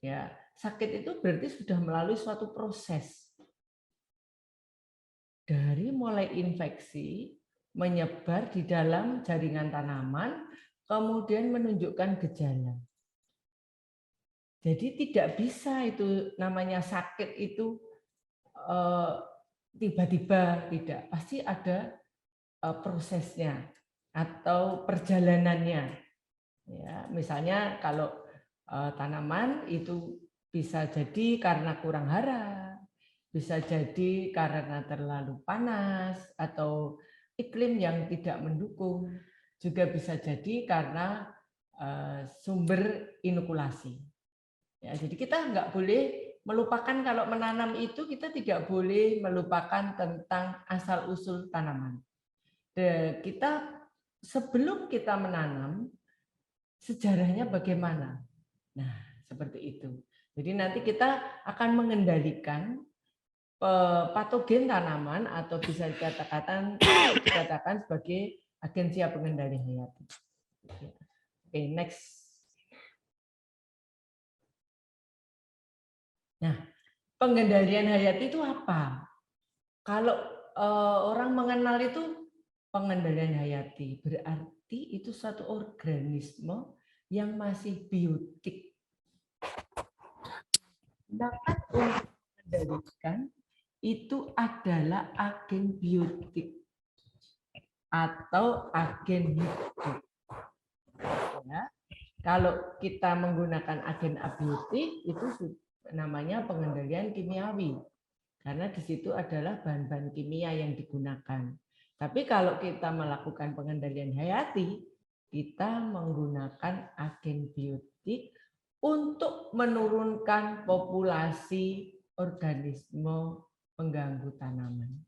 ya sakit itu berarti sudah melalui suatu proses. Dari mulai infeksi, menyebar di dalam jaringan tanaman, kemudian menunjukkan gejala. Jadi tidak bisa itu namanya sakit itu tiba-tiba, tidak. Pasti ada prosesnya atau perjalanannya. Ya, misalnya kalau tanaman itu bisa jadi karena kurang hara, bisa jadi karena terlalu panas atau iklim yang tidak mendukung, juga bisa jadi karena sumber inokulasi. Ya, jadi kita nggak boleh melupakan kalau menanam itu kita tidak boleh melupakan tentang asal-usul tanaman. Kita sebelum kita menanam, sejarahnya bagaimana? Nah, seperti itu. Jadi nanti kita akan mengendalikan patogen tanaman atau bisa dikatakan sebagai agensia pengendali hayati. Oke, next. Nah, pengendalian hayati itu apa? Kalau orang mengenal itu pengendalian hayati, berarti itu satu organisme yang masih biotik. Dapat untuk mengendalikan itu adalah agen biotik atau agen hidup. Ya. Kalau kita menggunakan agen abiotik itu namanya pengendalian kimiawi. Karena di situ adalah bahan-bahan kimia yang digunakan. Tapi kalau kita melakukan pengendalian hayati, kita menggunakan agen biotik untuk menurunkan populasi organisme pengganggu tanaman.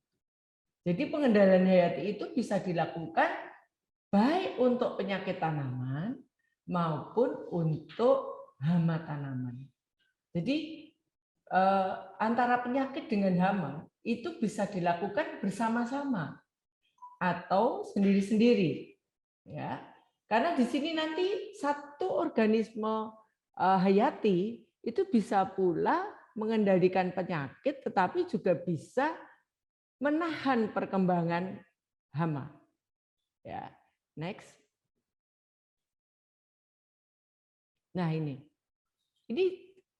Jadi pengendalian hayati itu bisa dilakukan baik untuk penyakit tanaman maupun untuk hama tanaman. Jadi antara penyakit dengan hama itu bisa dilakukan bersama-sama atau sendiri-sendiri, ya. Karena di sini nanti satu organisme hayati itu bisa pula mengendalikan penyakit, tetapi juga bisa menahan perkembangan hama. Ya, next. Nah ini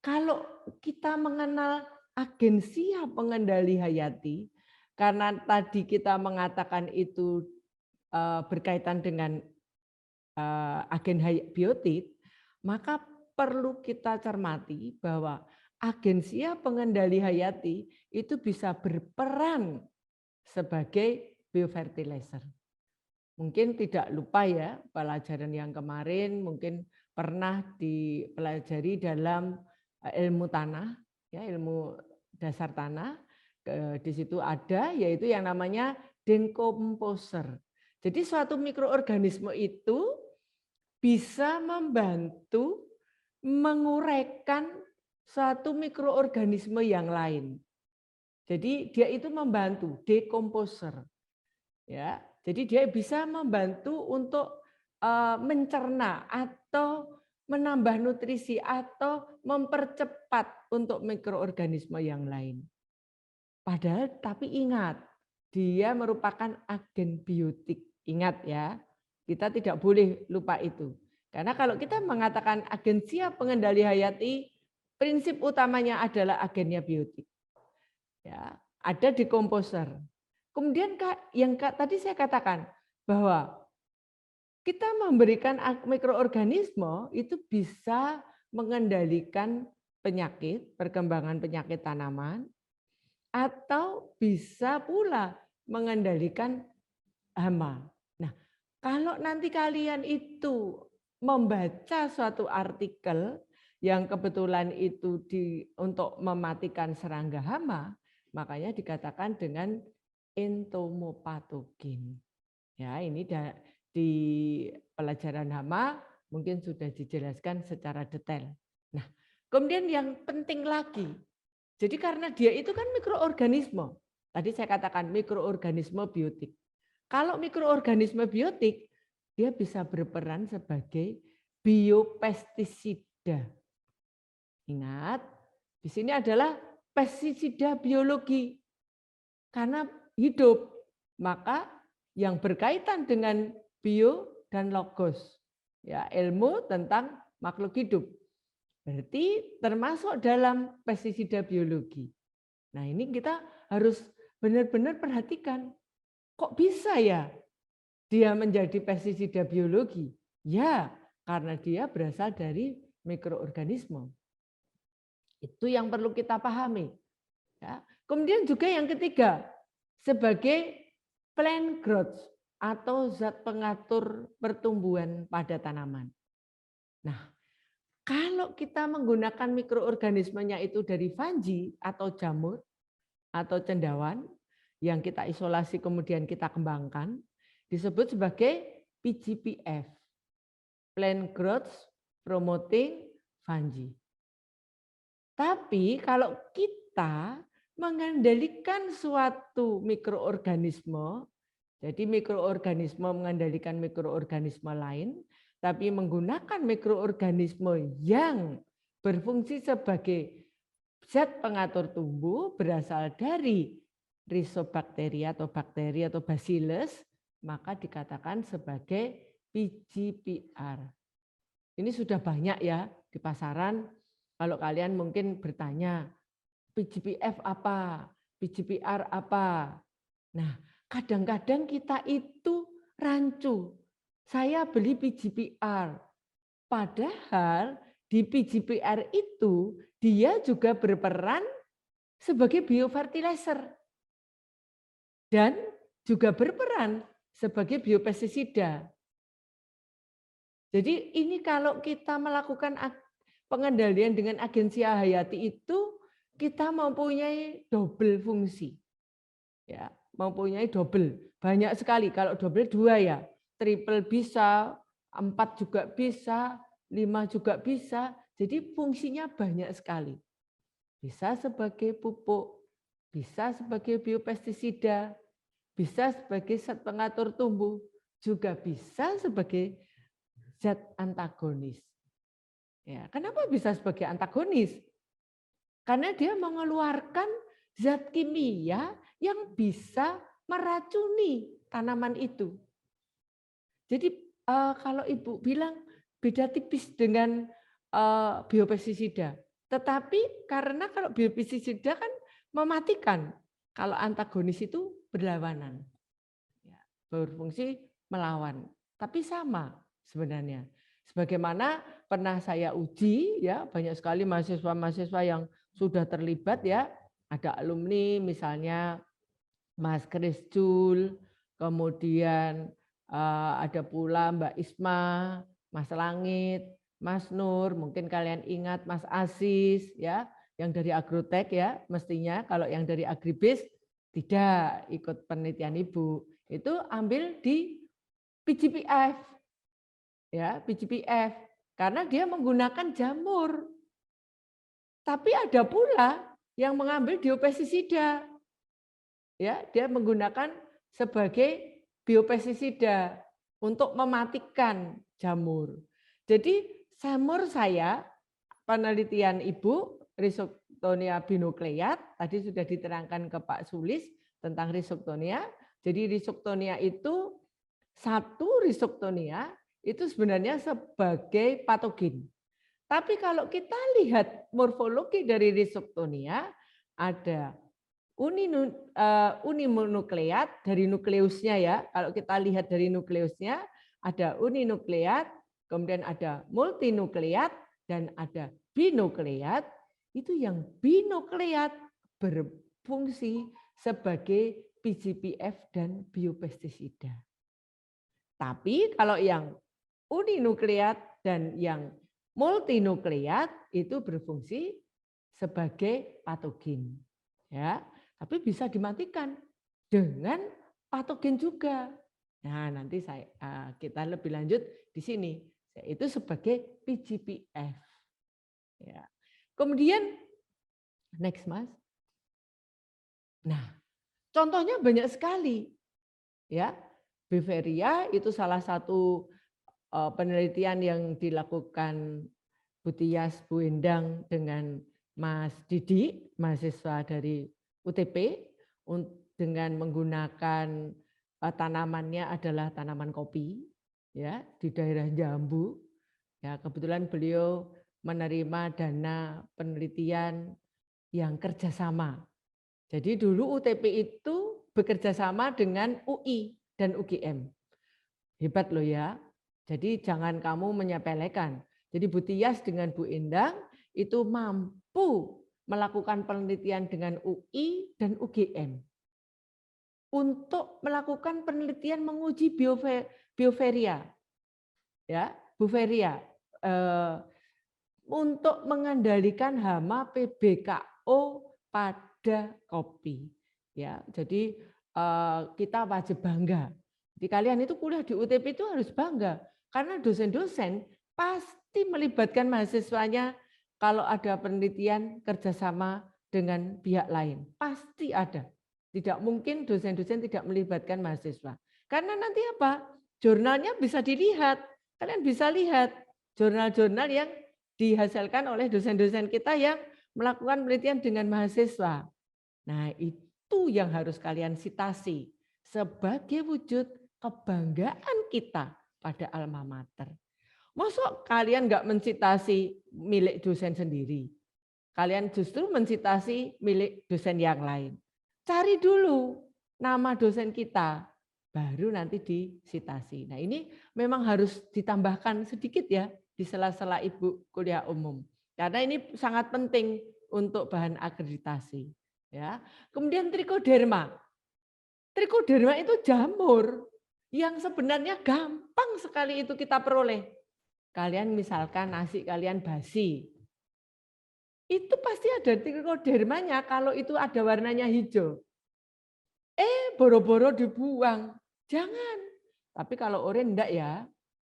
kalau kita mengenal agensia pengendali hayati, karena tadi kita mengatakan itu berkaitan dengan agen biotik, maka perlu kita cermati bahwa agensia pengendali hayati itu bisa berperan sebagai biofertilizer. Mungkin tidak lupa ya pelajaran yang kemarin, mungkin pernah dipelajari dalam ilmu tanah, ya ilmu dasar tanah. Di situ ada yaitu yang namanya decomposer. Jadi suatu mikroorganisme itu bisa membantu menguraikan suatu mikroorganisme yang lain. Jadi dia itu membantu decomposer. Ya, jadi dia bisa membantu untuk mencerna atau menambah nutrisi atau mempercepat untuk mikroorganisme yang lain. Padahal tapi ingat, dia merupakan agen biotik. Ingat ya, kita tidak boleh lupa itu. Karena kalau kita mengatakan agensia pengendali hayati, prinsip utamanya adalah agennya biotik. Ya, ada decomposer. Kemudian yang tadi saya katakan bahwa kita memberikan mikroorganisme itu bisa mengendalikan penyakit, perkembangan penyakit tanaman, atau bisa pula mengendalikan hama. Nah, kalau nanti kalian itu membaca suatu artikel yang kebetulan itu untuk mematikan serangga hama, makanya dikatakan dengan entomopatogen. Ya, ini di pelajaran hama mungkin sudah dijelaskan secara detail. Nah, kemudian yang penting lagi, jadi karena dia itu kan mikroorganisme. Tadi saya katakan mikroorganisme biotik. Kalau mikroorganisme biotik, dia bisa berperan sebagai biopestisida. Ingat, di sini adalah pestisida biologi. Karena hidup, maka yang berkaitan dengan bio dan logos. Ya, ilmu tentang makhluk hidup. Berarti termasuk dalam pestisida biologi. Nah ini kita harus benar-benar perhatikan. Kok bisa ya dia menjadi pestisida biologi? Ya, karena dia berasal dari mikroorganisme. Itu yang perlu kita pahami. Ya. Kemudian juga yang ketiga, sebagai plant growth atau zat pengatur pertumbuhan pada tanaman. Nah, kalau kita menggunakan mikroorganismenya itu dari fungi atau jamur atau cendawan yang kita isolasi kemudian kita kembangkan, disebut sebagai PGPF, Plant Growth Promoting Fungi. Tapi kalau kita mengendalikan suatu mikroorganisme, jadi mikroorganisme mengendalikan mikroorganisme lain, tapi menggunakan mikroorganisme yang berfungsi sebagai zat pengatur tumbuh berasal dari Rhizobacteria atau bakteri atau bacillus, maka dikatakan sebagai PGPR. Ini sudah banyak ya di pasaran. Kalau kalian mungkin bertanya, PGPF apa? PGPR apa? Nah, kadang-kadang kita itu rancu. Saya beli PGPR. Padahal di PGPR itu dia juga berperan sebagai biofertilizer. Dan juga berperan sebagai biopestisida. Jadi ini kalau kita melakukan pengendalian dengan agensia hayati itu, kita mempunyai double fungsi. Ya, mempunyai double. Banyak sekali, kalau double 2 ya. Triple bisa, 4 juga bisa, 5 juga bisa. Jadi fungsinya banyak sekali. Bisa sebagai pupuk, bisa sebagai biopestisida, bisa sebagai zat pengatur tumbuh, juga bisa sebagai zat antagonis. Ya, kenapa bisa sebagai antagonis? Karena dia mengeluarkan zat kimia yang bisa meracuni tanaman itu. Jadi kalau Ibu bilang beda tipis dengan biopestisida. Tetapi karena kalau biopestisida kan mematikan, kalau antagonis itu berlawanan. Ya, berfungsi melawan. Tapi sama sebenarnya. Sebagaimana pernah saya uji, ya banyak sekali mahasiswa-mahasiswa yang sudah terlibat, ya ada alumni misalnya Mas Kris Jul, kemudian ada pula Mbak Isma, Mas Langit, Mas Nur, mungkin kalian ingat Mas Asis, ya yang dari Agrotek, ya mestinya kalau yang dari Agribis tidak ikut penelitian Ibu, itu ambil di PGPF, ya PGPF, karena dia menggunakan jamur. Tapi ada pula yang mengambil biopestisida, ya dia menggunakan sebagai biopestisida untuk mematikan jamur. Jadi jamur saya, penelitian Ibu Rhizoctonia binukleat, tadi sudah diterangkan ke Pak Sulis tentang Rhizoctonia. Jadi Rhizoctonia itu satu Rhizoctonia itu sebenarnya sebagai patogen. Tapi kalau kita lihat morfologi dari Rhizoctonia, ada unimonukleat dari nukleusnya, ya. Kalau kita lihat dari nukleusnya ada uninukleat, kemudian ada multinukleat dan ada binukleat. Itu yang binukleat berfungsi sebagai PGPF dan biopestisida. Tapi kalau yang uninukleat dan yang multinukleat itu berfungsi sebagai patogen, ya, tapi bisa dimatikan dengan patogen juga. Nah, nanti kita lebih lanjut di sini, yaitu sebagai PGPF. Ya. Kemudian next, Mas. Nah, contohnya banyak sekali, ya. Beveria itu salah satu penelitian yang dilakukan Bu Tias, Bu Endang dengan Mas Didi, mahasiswa dari UTP, dengan menggunakan tanamannya adalah tanaman kopi, ya di daerah Jambu. Ya kebetulan beliau menerima dana penelitian yang kerjasama. Jadi dulu UTP itu bekerja sama dengan UI dan UGM. Hebat loh ya. Jadi jangan kamu menyepelekan. Jadi Bu Tias dengan Bu Endang itu mampu melakukan penelitian dengan UI dan UGM untuk melakukan penelitian menguji bioveria, ya buveria, untuk mengendalikan hama PBKO pada kopi. Ya, jadi kita wajib bangga. Jadi kalian itu kuliah di UTP itu harus bangga. Karena dosen-dosen pasti melibatkan mahasiswanya kalau ada penelitian kerjasama dengan pihak lain. Pasti ada. Tidak mungkin dosen-dosen tidak melibatkan mahasiswa. Karena nanti apa? Jurnalnya bisa dilihat. Kalian bisa lihat jurnal-jurnal yang dihasilkan oleh dosen-dosen kita yang melakukan penelitian dengan mahasiswa. Nah, itu yang harus kalian sitasi sebagai wujud kebanggaan kita pada alma mater. Masuk kalian nggak mencitasi milik dosen sendiri. Kalian justru mencitasi milik dosen yang lain. Cari dulu nama dosen kita, baru nanti disitasi. Nah ini memang harus ditambahkan sedikit ya di sela-sela Ibu kuliah umum. Karena ini sangat penting untuk bahan akreditasi. Ya. Kemudian trikoderma. Trikoderma itu jamur yang sebenarnya gampang sekali itu kita peroleh. Kalian misalkan nasi kalian basi, itu pasti ada trikodermanya kalau itu ada warnanya hijau. Boro-boro dibuang. Jangan. Tapi kalau oranye enggak ya.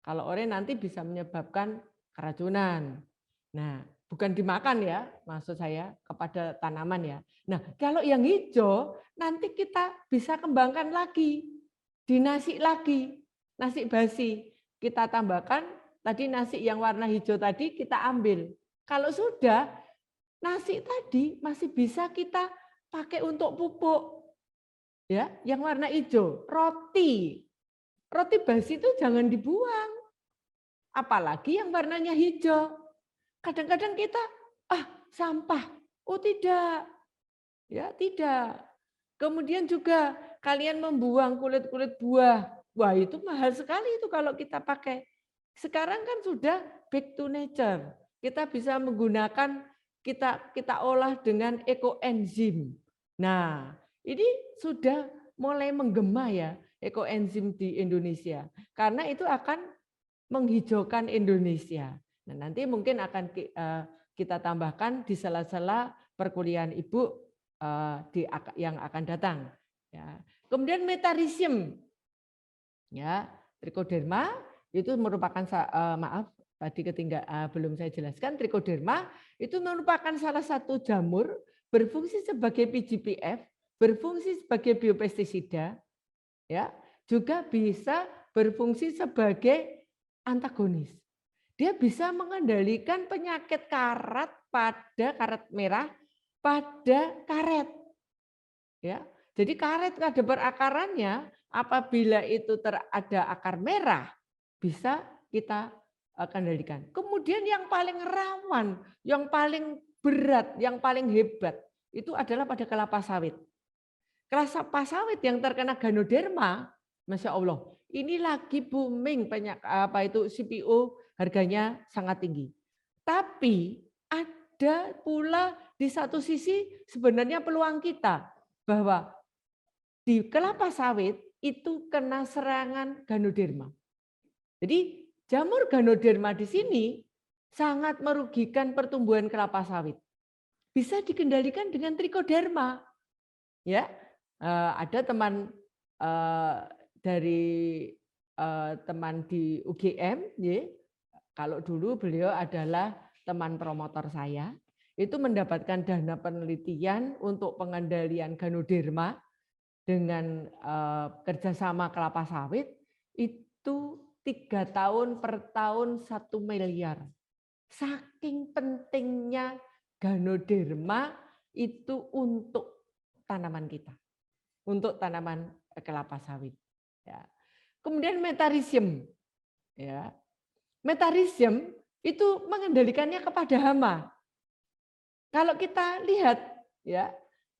Kalau oranye nanti bisa menyebabkan keracunan. Nah, bukan dimakan ya, maksud saya kepada tanaman ya. Nah, kalau yang hijau nanti kita bisa kembangkan lagi. Di nasi lagi. Nasi basi. Kita tambahkan tadi nasi yang warna hijau tadi kita ambil. Kalau sudah, nasi tadi masih bisa kita pakai untuk pupuk. Ya, yang warna hijau, roti. Roti basi itu jangan dibuang. Apalagi yang warnanya hijau. Kadang-kadang kita, sampah. Oh tidak. Ya, tidak. Kemudian juga kalian membuang kulit-kulit buah. Wah, itu mahal sekali itu kalau kita pakai. Sekarang kan sudah back to nature. Kita bisa menggunakan, kita olah dengan ekoenzim. Nah, ini sudah mulai menggema ya ekoenzim di Indonesia. Karena itu akan menghijaukan Indonesia. Nah, nanti mungkin akan kita tambahkan di sela-sela perkuliahan Ibu yang akan datang. Ya. Kemudian metarisiem, ya, trichoderma itu merupakan maaf tadi belum saya jelaskan, trichoderma itu merupakan salah satu jamur berfungsi sebagai PGPF, berfungsi sebagai biopestisida, ya, juga bisa berfungsi sebagai antagonis. Dia bisa mengendalikan penyakit karat merah pada karet. Ya. Jadi karet ada berakarannya, apabila itu ada akar merah, bisa kita kendalikan. Kemudian yang paling rawan, yang paling berat, yang paling hebat, itu adalah pada kelapa sawit. Kelapa sawit yang terkena ganoderma, Masya Allah, ini lagi booming CPO harganya sangat tinggi. Tapi ada pula di satu sisi sebenarnya peluang kita bahwa di kelapa sawit itu kena serangan ganoderma. Jadi jamur ganoderma di sini sangat merugikan pertumbuhan kelapa sawit. Bisa dikendalikan dengan trichoderma. Ya, ada teman dari teman di UGM, ya. Kalau dulu beliau adalah teman promotor saya, itu mendapatkan dana penelitian untuk pengendalian ganoderma dengan kerjasama kelapa sawit itu 3 tahun per tahun 1 miliar. Saking pentingnya ganoderma itu untuk tanaman kita, untuk tanaman kelapa sawit. Ya. Kemudian metarisiem, ya. Metarisiem itu mengendalikannya kepada hama. Kalau kita lihat, ya,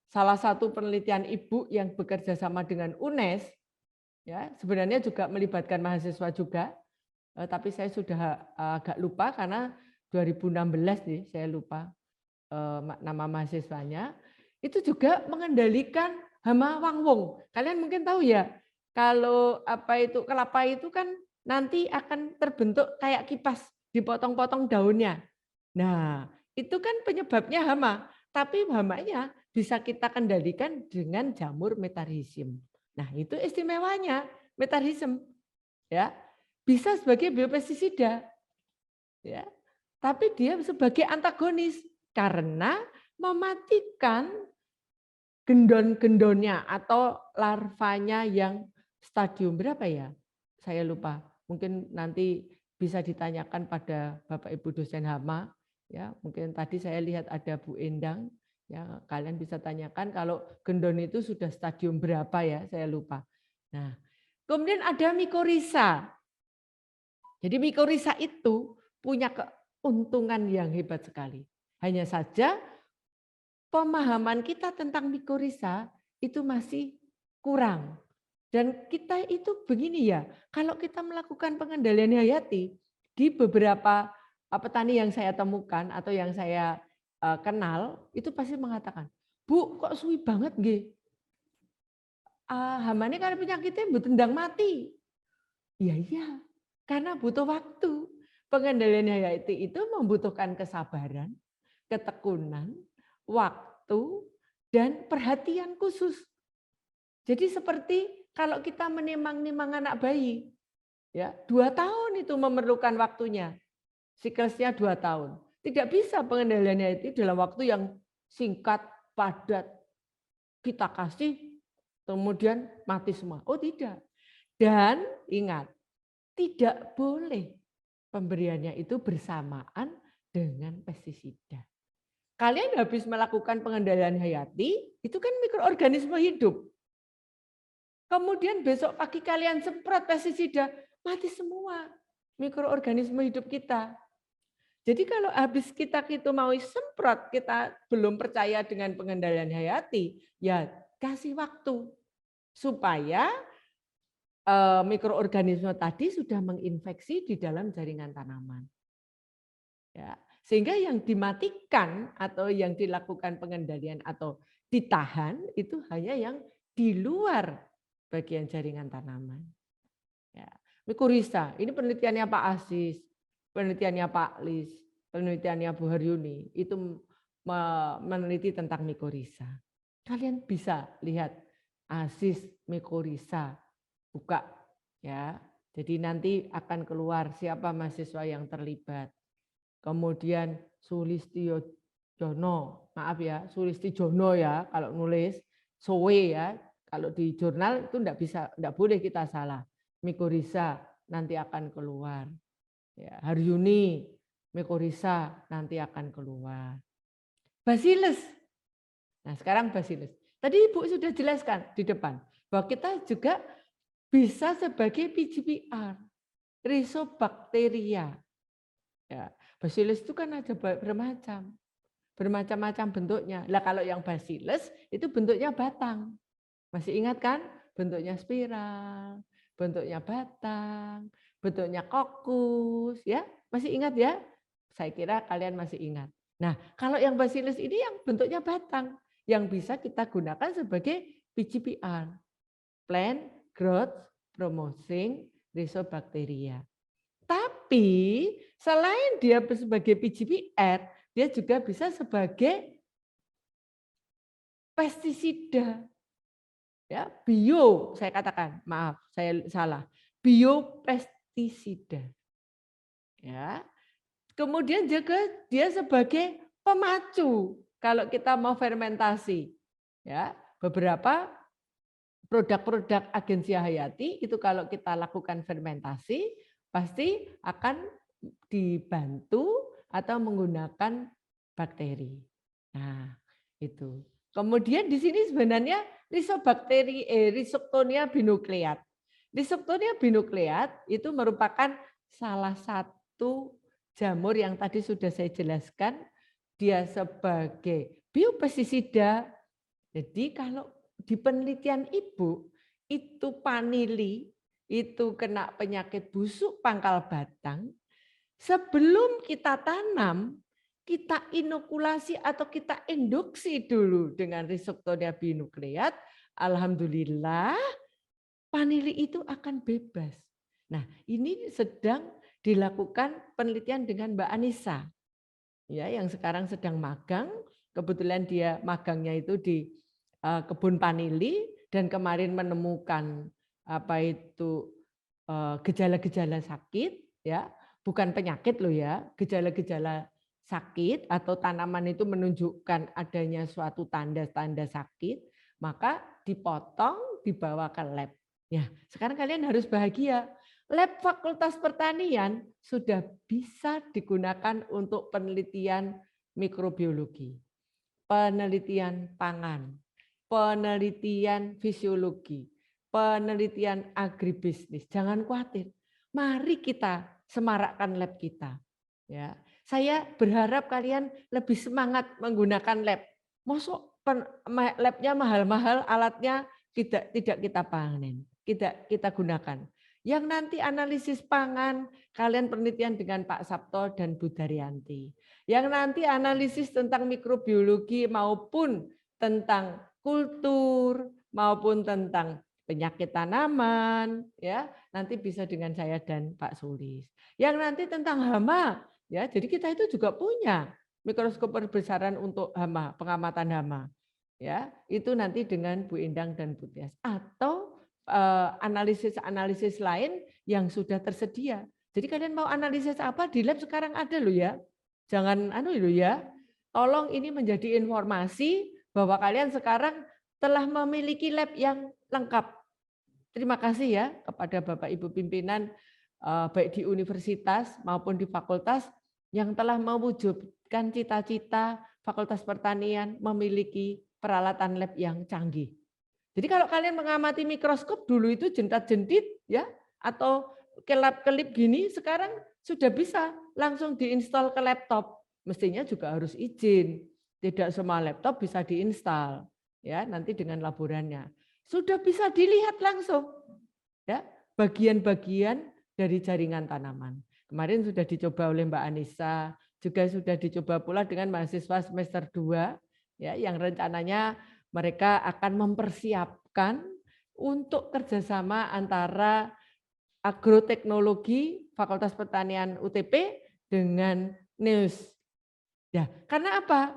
salah satu penelitian Ibu yang bekerja sama dengan UNES, ya, sebenarnya juga melibatkan mahasiswa juga, tapi saya sudah agak lupa karena 2016 nih, saya lupa nama mahasiswanya. Itu juga mengendalikan hama wangbong. Kalian mungkin tahu ya, kalau kelapa itu kan nanti akan terbentuk kayak kipas, dipotong-potong daunnya. Nah, itu kan penyebabnya hama, tapi hamanya bisa kita kendalikan dengan jamur metarisiem. Nah, itu istimewanya metarisiem, ya. Bisa sebagai biopestisida, ya. Tapi dia sebagai antagonis karena mematikan gendon-gendonnya atau larvanya yang stadium berapa ya? Saya lupa. Mungkin nanti bisa ditanyakan pada Bapak Ibu dosen hama, ya. Mungkin tadi saya lihat ada Bu Endang, ya. Kalian bisa tanyakan kalau gendon itu sudah stadium berapa ya? Saya lupa. Nah, kemudian ada mikorhiza. Jadi mikorhiza itu punya keuntungan yang hebat sekali. Hanya saja pemahaman kita tentang mikorhiza itu masih kurang. Dan kita itu begini ya, kalau kita melakukan pengendalian hayati di beberapa petani yang saya temukan atau yang saya kenal, itu pasti mengatakan, Bu, kok suwi banget nggih? Hamane karena penyakitnya tendang mati. Iya, karena butuh waktu. Pengendalian hayati itu membutuhkan kesabaran, ketekunan, waktu, dan perhatian khusus. Jadi seperti kalau kita menimang-nimang anak bayi, ya 2 tahun itu memerlukan waktunya, siklusnya 2 tahun. Tidak bisa pengendaliannya itu dalam waktu yang singkat, padat. Kita kasih, kemudian mati semua. Oh tidak. Dan ingat, tidak boleh pemberiannya itu bersamaan dengan pestisida. Kalian habis melakukan pengendalian hayati, itu kan mikroorganisme hidup. Kemudian besok pagi kalian semprot pestisida, mati semua mikroorganisme hidup kita. Jadi kalau habis kita itu mau semprot, kita belum percaya dengan pengendalian hayati, ya kasih waktu supaya mikroorganisme tadi sudah menginfeksi di dalam jaringan tanaman. Ya, sehingga yang dimatikan atau yang dilakukan pengendalian atau ditahan itu hanya yang di luar bagian jaringan tanaman. Ya. Mycorrhiza, ini penelitiannya Pak Asis, penelitiannya Pak Lis, penelitiannya Bu Haryuni, itu meneliti tentang mycorrhiza. Kalian bisa lihat Asis mycorrhiza, buka ya. Jadi nanti akan keluar siapa mahasiswa yang terlibat. Kemudian Sulistiojono, maaf ya, Sulistiojono ya kalau nulis, Sowe ya, kalau di jurnal itu enggak boleh kita salah. Mycorrhiza nanti akan keluar. Ya, Haryuni, mycorrhiza nanti akan keluar. Bacillus. Nah, sekarang Bacillus. Tadi Ibu sudah jelaskan di depan bahwa kita juga bisa sebagai PGPR, Rhizobacteria. Ya, Bacillus itu kan ada bermacam-macam bentuknya. Lah kalau yang Bacillus itu bentuknya batang. Masih ingat kan? Bentuknya spiral, bentuknya batang, bentuknya kokus, ya. Masih ingat ya? Saya kira kalian masih ingat. Nah, kalau yang Bacillus ini yang bentuknya batang, yang bisa kita gunakan sebagai PGPR, Plant Growth Promoting Rhizobacteria. Tapi selain dia sebagai PGPR, dia juga bisa sebagai pestisida. Ya, bio, saya katakan, maaf, saya salah. Biopestisida. Ya. Kemudian juga dia sebagai pemacu kalau kita mau fermentasi. Ya, beberapa produk-produk agensia hayati itu kalau kita lakukan fermentasi pasti akan dibantu atau menggunakan bakteri. Nah, itu. Kemudian di sini sebenarnya Rhizoctonia binukleat. Rhizoctonia binukleat itu merupakan salah satu jamur yang tadi sudah saya jelaskan, dia sebagai biopestisida. Jadi kalau di penelitian Ibu itu panili itu kena penyakit busuk pangkal batang, sebelum kita tanam, kita inokulasi atau kita induksi dulu dengan Rhizoctonia binukleat, alhamdulillah panili itu akan bebas. Nah, ini sedang dilakukan penelitian dengan Mbak Anissa. Ya, yang sekarang sedang magang, kebetulan dia magangnya itu di kebun panili dan kemarin menemukan apa itu gejala-gejala sakit, ya, bukan penyakit loh ya, gejala-gejala sakit atau tanaman itu menunjukkan adanya suatu tanda-tanda sakit, maka dipotong, dibawa ke lab. Ya, sekarang kalian harus bahagia. Lab Fakultas Pertanian sudah bisa digunakan untuk penelitian mikrobiologi, penelitian pangan, penelitian fisiologi, penelitian agribisnis. Jangan khawatir. Mari kita semarakkan lab kita. Ya, saya berharap kalian lebih semangat menggunakan lab. Masuk labnya mahal-mahal, alatnya tidak kita panen, kita gunakan. Yang nanti analisis pangan, kalian penelitian dengan Pak Sabto dan Bu Daryanti. Yang nanti analisis tentang mikrobiologi maupun tentang kultur maupun tentang penyakit tanaman, ya nanti bisa dengan saya dan Pak Sulis. Yang nanti tentang hama, ya jadi kita itu juga punya mikroskop perbesaran untuk hama, pengamatan hama, ya itu nanti dengan Bu Endang dan Bu Tias atau analisis lain yang sudah tersedia. Jadi kalian mau analisis apa di lab sekarang ada loh ya. Jangan loh ya. Tolong ini menjadi informasi bahwa kalian sekarang telah memiliki lab yang lengkap. Terima kasih ya kepada Bapak Ibu pimpinan baik di universitas maupun di fakultas yang telah mewujudkan cita-cita Fakultas Pertanian memiliki peralatan lab yang canggih. Jadi kalau kalian mengamati mikroskop dulu itu jentat-jentit ya atau kelap-kelip gini, sekarang sudah bisa langsung diinstal ke laptop. Mestinya juga harus izin. Tidak semua laptop bisa diinstal ya nanti dengan laborannya. Sudah bisa dilihat langsung ya bagian-bagian dari jaringan tanaman. Kemarin sudah dicoba oleh Mbak Anissa, juga sudah dicoba pula dengan mahasiswa semester 2 ya yang rencananya mereka akan mempersiapkan untuk kerjasama antara agroteknologi Fakultas Pertanian UTP dengan NEUS. Ya, karena apa?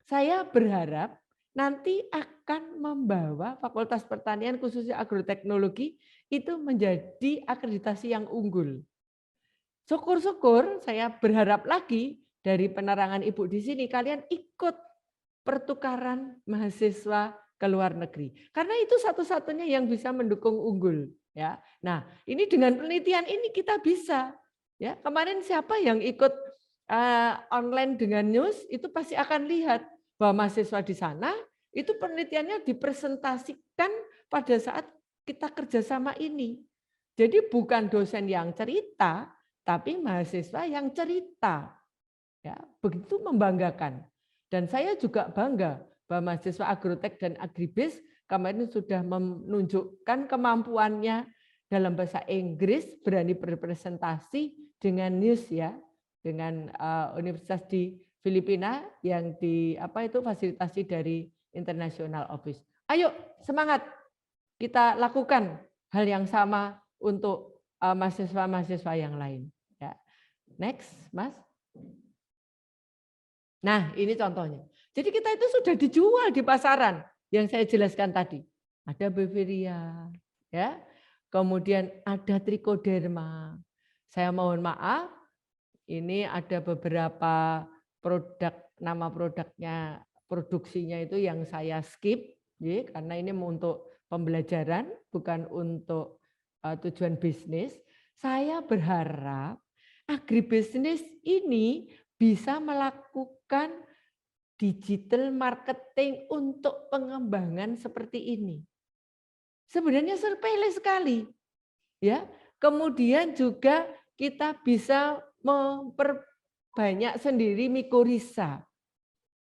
Saya berharap nanti akan membawa Fakultas Pertanian khususnya agroteknologi itu menjadi akreditasi yang unggul. Syukur-syukur saya berharap lagi dari penerangan Ibu di sini kalian ikut pertukaran mahasiswa ke luar negeri. Karena itu satu-satunya yang bisa mendukung unggul. Ya, nah ini dengan penelitian ini kita bisa. Ya, kemarin siapa yang ikut online dengan news itu pasti akan lihat bahwa mahasiswa di sana itu penelitiannya dipresentasikan pada saat kita kerjasama ini. Jadi bukan dosen yang cerita, tapi mahasiswa yang cerita. Ya, begitu membanggakan. Dan saya juga bangga bahwa mahasiswa agrotek dan agribis kemarin sudah menunjukkan kemampuannya dalam bahasa Inggris, berani berpresentasi dengan news ya, dengan universitas di Filipina yang fasilitasi dari International Office. Ayo semangat kita lakukan hal yang sama untuk mahasiswa-mahasiswa yang lain. Ya. Next, Mas. Nah, ini contohnya. Jadi kita itu sudah dijual di pasaran yang saya jelaskan tadi. Ada Beveria, ya. Kemudian ada Trichoderma. Saya mohon maaf, ini ada beberapa produk, nama produknya, produksinya itu yang saya skip, ya, karena ini untuk pembelajaran, bukan untuk tujuan bisnis. Saya berharap agribisnis ini bisa melakukan digital marketing untuk pengembangan seperti ini. Sebenarnya sepele sekali. Ya. Kemudian juga kita bisa memperbanyak sendiri mikorisa.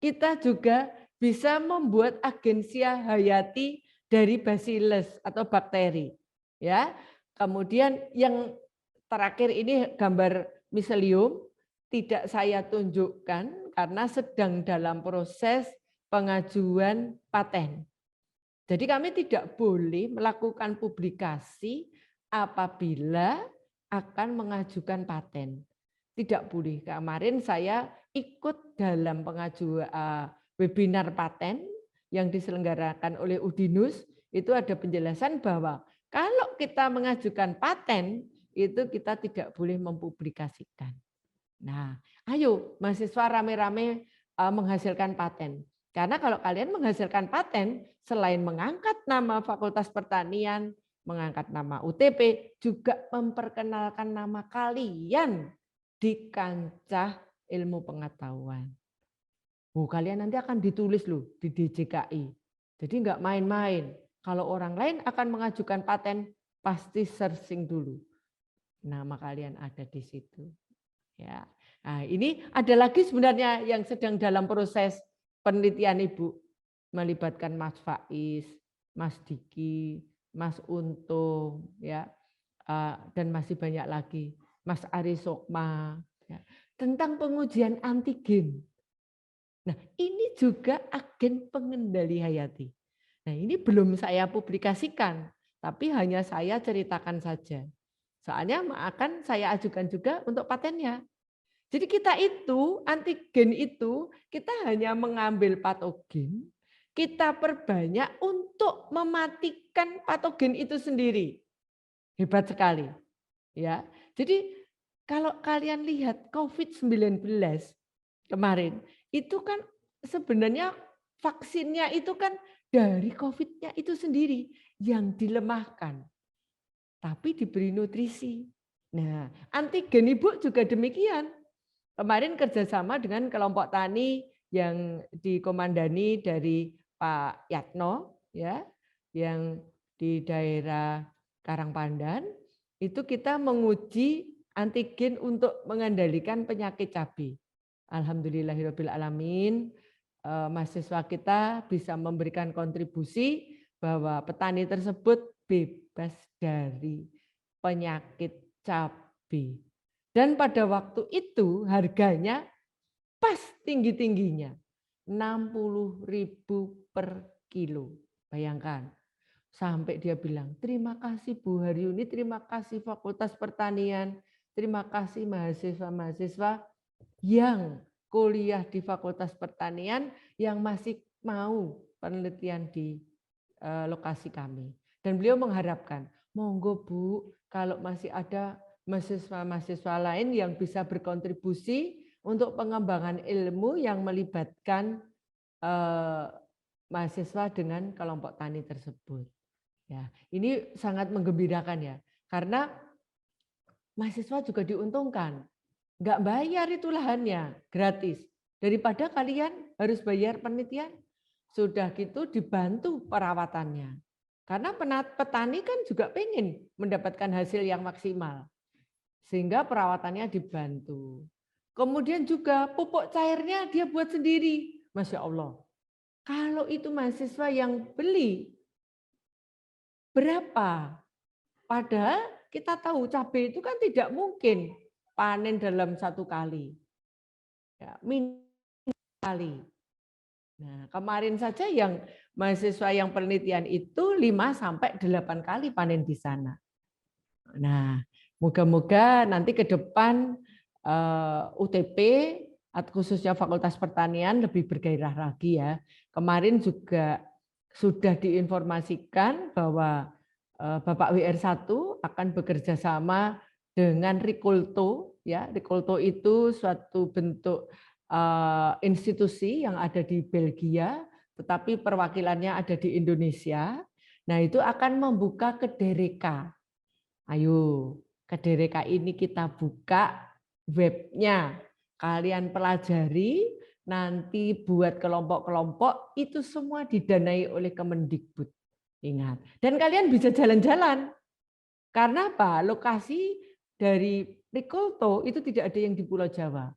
Kita juga bisa membuat agensia hayati dari bacillus atau bakteri. Ya. Kemudian yang terakhir ini gambar miselium, tidak saya tunjukkan karena sedang dalam proses pengajuan paten. Jadi kami tidak boleh melakukan publikasi apabila akan mengajukan paten. Tidak boleh. Kemarin saya ikut dalam pengajuan webinar paten yang diselenggarakan oleh Udinus, itu ada penjelasan bahwa kalau kita mengajukan paten, itu kita tidak boleh mempublikasikan. Nah, ayo mahasiswa rame-rame menghasilkan paten. Karena kalau kalian menghasilkan paten, selain mengangkat nama Fakultas Pertanian, mengangkat nama UTP, juga memperkenalkan nama kalian di kancah ilmu pengetahuan. Kalian nanti akan ditulis loh di DJKI. Jadi nggak main-main. Kalau orang lain akan mengajukan paten, pasti searching dulu. Nama kalian ada di situ. Ya. Nah, ini ada lagi sebenarnya yang sedang dalam proses penelitian Ibu, melibatkan Mas Faiz, Mas Diki, Mas Untung, ya, dan masih banyak lagi, Mas Ari Sokma, ya, tentang pengujian antigen. Nah, ini juga agen pengendali hayati. Nah, ini belum saya publikasikan, tapi hanya saya ceritakan saja. Soalnya akan saya ajukan juga untuk patennya. Jadi kita itu, antigen itu, kita hanya mengambil patogen, kita perbanyak untuk mematikan patogen itu sendiri. Hebat sekali. Ya. Jadi kalau kalian lihat COVID-19 kemarin, itu kan sebenarnya vaksinnya itu kan dari COVID-nya itu sendiri yang dilemahkan. Tapi diberi nutrisi. Nah, antigen Ibu juga demikian. Kemarin kerjasama dengan kelompok tani yang dikomandani dari Pak Yatno, ya, yang di daerah Karangpandan, itu kita menguji antigen untuk mengendalikan penyakit cabai. Alhamdulillahirabbil alamin, mahasiswa kita bisa memberikan kontribusi bahwa petani tersebut bebas dari penyakit cabai. Dan pada waktu itu harganya pas tinggi-tingginya, 60.000 per kilo. Bayangkan, sampai dia bilang, terima kasih Bu Haryuni, terima kasih Fakultas Pertanian, terima kasih mahasiswa-mahasiswa yang kuliah di Fakultas Pertanian yang masih mau penelitian di lokasi kami. Dan beliau mengharapkan, monggo Bu, kalau masih ada mahasiswa-mahasiswa lain yang bisa berkontribusi untuk pengembangan ilmu yang melibatkan mahasiswa dengan kelompok tani tersebut. Ya, ini sangat menggembirakan ya, karena mahasiswa juga diuntungkan. Nggak bayar itu lahannya, gratis. Daripada kalian harus bayar penelitian, sudah gitu dibantu perawatannya. Karena petani kan juga pengen mendapatkan hasil yang maksimal. Sehingga perawatannya dibantu. Kemudian juga pupuk cairnya dia buat sendiri. Masya Allah. Kalau itu mahasiswa yang beli, berapa? Padahal kita tahu cabai itu kan tidak mungkin panen dalam satu kali. Ya, kali. Nah, kemarin saja yang mahasiswa yang penelitian itu 5-8 kali panen di sana. Nah, moga-moga nanti ke depan UTP atau khususnya Fakultas Pertanian lebih bergairah lagi ya. Kemarin juga sudah diinformasikan bahwa Bapak WR1 akan bekerja sama dengan Rikolto ya. Rikolto itu suatu bentuk institusi yang ada di Belgia, tetapi perwakilannya ada di Indonesia. Nah, itu akan membuka Kedereka. Ayo, Kedereka ini kita buka webnya. Kalian pelajari, nanti buat kelompok-kelompok, itu semua didanai oleh Kemendikbud. Ingat. Dan kalian bisa jalan-jalan. Karena apa? Lokasi dari Rikolto itu tidak ada yang di Pulau Jawa.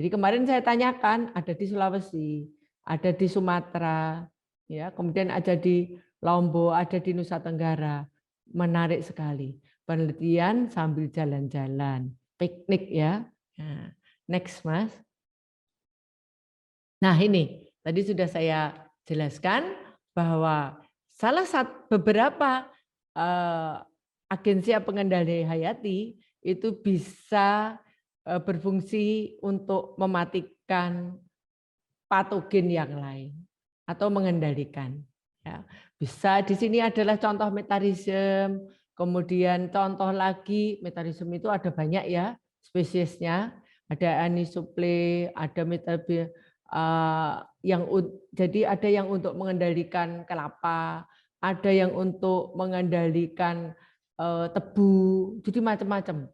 Jadi kemarin saya tanyakan, ada di Sulawesi, ada di Sumatera, ya, kemudian ada di Lombok, ada di Nusa Tenggara. Menarik sekali. Penelitian sambil jalan-jalan, piknik ya. Nah, next, Mas. Nah, ini tadi sudah saya jelaskan bahwa salah satu beberapa agensi pengendali hayati itu bisa berfungsi untuk mematikan patogen yang lain atau mengendalikan. Ya, bisa di sini adalah contoh metarism, kemudian contoh lagi metarism itu ada banyak ya spesiesnya, ada Anisuple, ada metabi jadi ada yang untuk mengendalikan kelapa, ada yang untuk mengendalikan tebu, jadi macam-macam.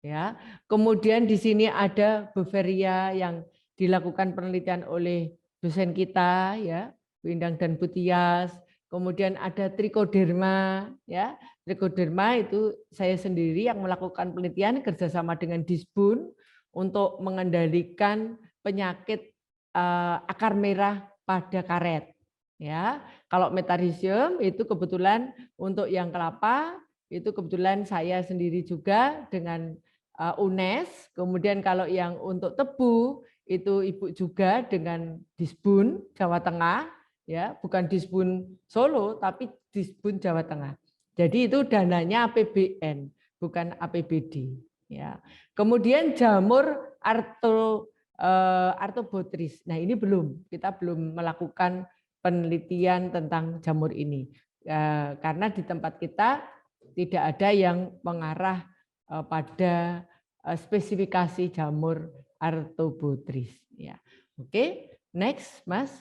Ya, kemudian di sini ada Beveria yang dilakukan penelitian oleh dosen kita, ya, Bu Indang dan Bu Tias. Kemudian ada Trichoderma, ya, Trichoderma itu saya sendiri yang melakukan penelitian kerjasama dengan Disbun untuk mengendalikan penyakit akar merah pada karet. Ya, kalau Metarhizium itu kebetulan untuk yang kelapa itu kebetulan saya sendiri juga dengan UNES, kemudian kalau yang untuk tebu itu Ibu juga dengan Disbun Jawa Tengah, ya, bukan Disbun Solo tapi Disbun Jawa Tengah. Jadi itu dananya APBN, bukan APBD, ya. Kemudian jamur Arthobotris. Nah, ini kita belum melakukan penelitian tentang jamur ini. Karena di tempat kita tidak ada yang mengarah pada spesifikasi jamur Arthobotris. Ya, oke, next, Mas.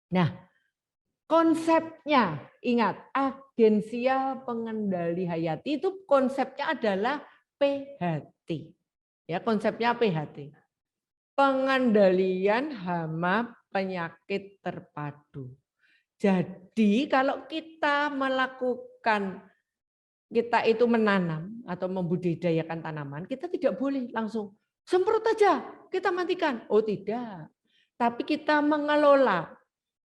Nah, Konsepnya, ingat, agensia pengendali hayati itu konsepnya adalah PHT. Ya, konsepnya PHT. Pengendalian hama penyakit terpadu. Jadi kalau kita melakukan, kita itu menanam atau membudidayakan tanaman, kita tidak boleh langsung semprot aja, kita matikan. Oh tidak. Tapi kita mengelola.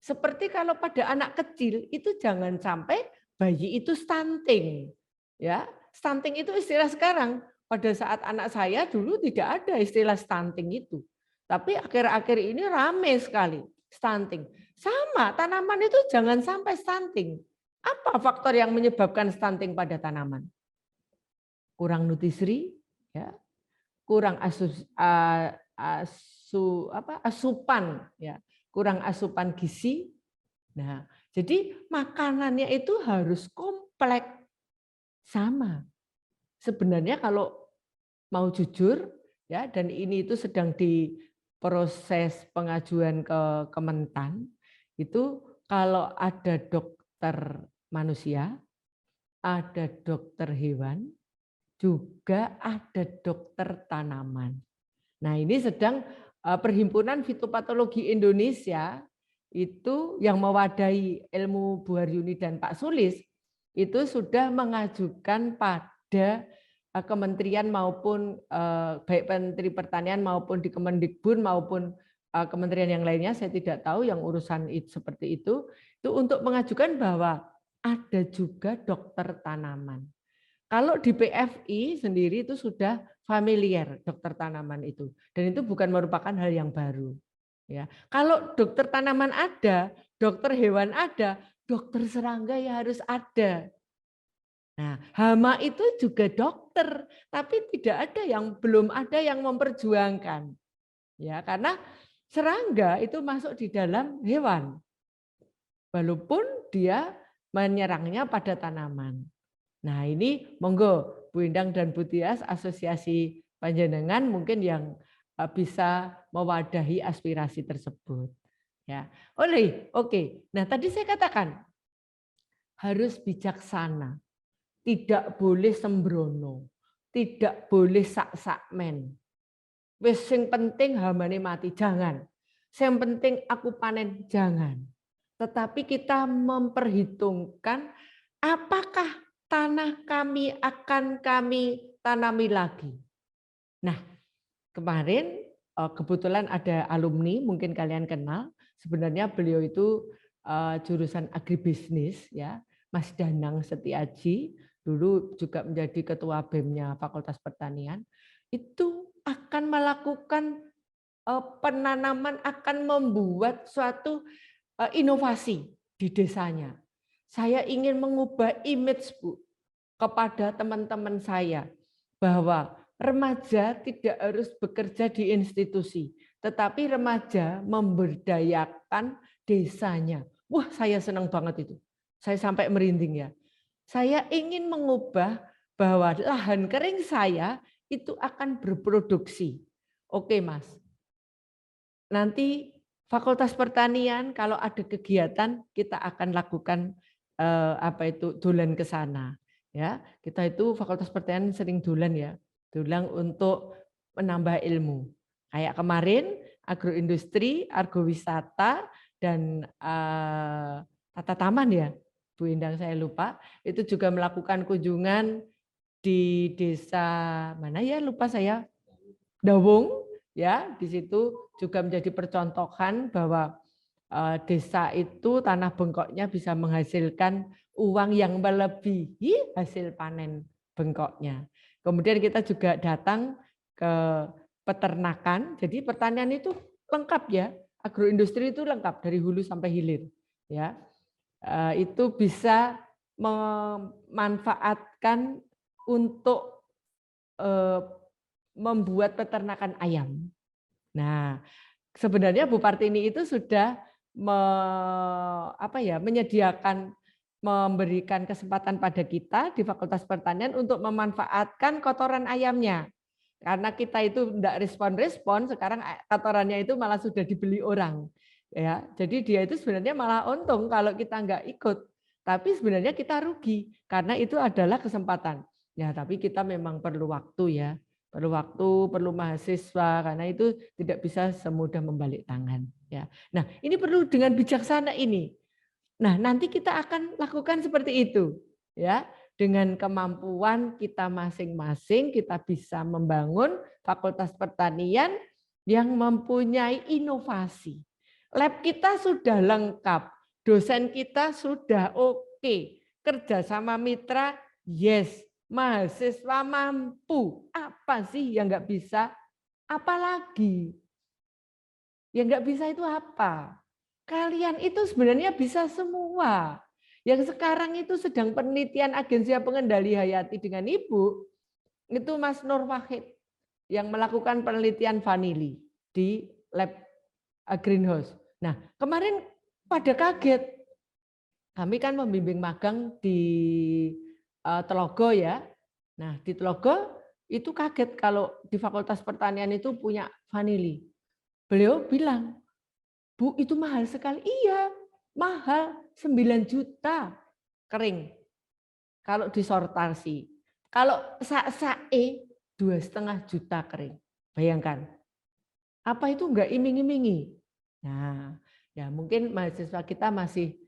Seperti kalau pada anak kecil itu jangan sampai bayi itu stunting. Ya, stunting itu istilah sekarang. Pada saat anak saya dulu tidak ada istilah stunting itu. Tapi akhir-akhir ini ramai sekali stunting. Sama, tanaman itu jangan sampai stunting. Apa faktor yang menyebabkan stunting pada tanaman? Kurang nutrisi, ya, kurang asupan, ya, kurang asupan gizi. Nah, jadi makanannya itu harus kompleks sama. Sebenarnya kalau mau jujur, ya, dan ini itu sedang diproses pengajuan ke Kementan, itu kalau ada dokter manusia, ada dokter hewan, juga ada dokter tanaman. Nah, ini sedang Perhimpunan Fitopatologi Indonesia itu yang mewadahi ilmu Bu Haryuni dan Pak Sulis itu sudah mengajukan pada kementerian maupun baik Menteri Pertanian maupun di Kemendikbud maupun kementerian yang lainnya, saya tidak tahu yang urusan itu seperti itu untuk mengajukan bahwa ada juga dokter tanaman. Kalau di PFI sendiri itu sudah familiar dokter tanaman itu, dan itu bukan merupakan hal yang baru. Ya, kalau dokter tanaman ada, dokter hewan ada, dokter serangga ya harus ada. Nah, hama itu juga dokter, tapi tidak ada yang belum ada yang memperjuangkan. Ya, karena serangga itu masuk di dalam hewan. Walaupun dia menyerangnya pada tanaman. Nah, ini monggo Bu Endang dan Bu Tias, asosiasi panjenengan mungkin yang bisa mewadahi aspirasi tersebut. Ya, oke. Nah, tadi saya katakan harus bijaksana, tidak boleh sembrono, tidak boleh sak-sakmen. Wis sing penting hamane mati, jangan. Yang penting aku panen, jangan. Tetapi kita memperhitungkan apakah tanah kami akan kami tanami lagi. Nah, kemarin kebetulan ada alumni, mungkin kalian kenal. Sebenarnya beliau itu jurusan agribisnis, ya, Mas Danang Setiaji, dulu juga menjadi ketua BEM-nya Fakultas Pertanian. Itu akan melakukan penanaman, akan membuat suatu inovasi di desanya. Saya ingin mengubah image, Bu, kepada teman-teman saya bahwa remaja tidak harus bekerja di institusi, tetapi remaja memberdayakan desanya. Wah, saya senang banget itu. Saya sampai merinding ya. Saya ingin mengubah bahwa lahan kering saya itu akan berproduksi. Oke, Mas. Nanti Fakultas Pertanian kalau ada kegiatan kita akan lakukan dolan ke sana. Ya, kita itu Fakultas Pertanian sering dolan ya. Dolan untuk menambah ilmu. Kayak kemarin agroindustri, argowisata dan tata taman ya. Bu Endang saya lupa, itu juga melakukan kunjungan di desa mana ya, lupa saya, Dawung ya, di situ juga menjadi percontohan bahwa desa itu tanah bengkoknya bisa menghasilkan uang yang melebihi hasil panen bengkoknya. Kemudian kita juga datang ke peternakan, jadi pertanian itu lengkap ya, agroindustri itu lengkap dari hulu sampai hilir ya. Itu bisa memanfaatkan untuk membuat peternakan ayam. Nah, sebenarnya Bu Partini itu sudah menyediakan, memberikan kesempatan pada kita di Fakultas Pertanian untuk memanfaatkan kotoran ayamnya. Karena kita itu tidak respon-respon, sekarang kotorannya itu malah sudah dibeli orang. Ya, jadi dia itu sebenarnya malah untung kalau kita nggak ikut. Tapi sebenarnya kita rugi karena itu adalah kesempatan. Ya, tapi kita memang perlu waktu ya. Perlu waktu, perlu mahasiswa karena itu tidak bisa semudah membalik tangan ya. Nah, ini perlu dengan bijaksana ini. Nah, nanti kita akan lakukan seperti itu ya. Dengan kemampuan kita masing-masing kita bisa membangun Fakultas Pertanian yang mempunyai inovasi. Lab kita sudah lengkap, dosen kita sudah oke, kerjasama mitra yes, mahasiswa mampu. Apa sih yang nggak bisa? Apalagi yang nggak bisa itu apa? Kalian itu sebenarnya bisa semua. Yang sekarang itu sedang penelitian Agensi Pengendali Hayati dengan Ibu, itu Mas Nur Wahid yang melakukan penelitian vanili di lab greenhouse. Nah, kemarin pada kaget. Kami kan membimbing magang di Telogo ya. Nah, di Telogo itu kaget kalau di Fakultas Pertanian itu punya vanili. Beliau bilang, Bu, itu mahal sekali. Iya, mahal 9 juta kering. Kalau disortasi. Kalau sak-sae 2,5 juta kering. Bayangkan. Apa itu enggak iming-imingi? Nah, ya mungkin mahasiswa kita masih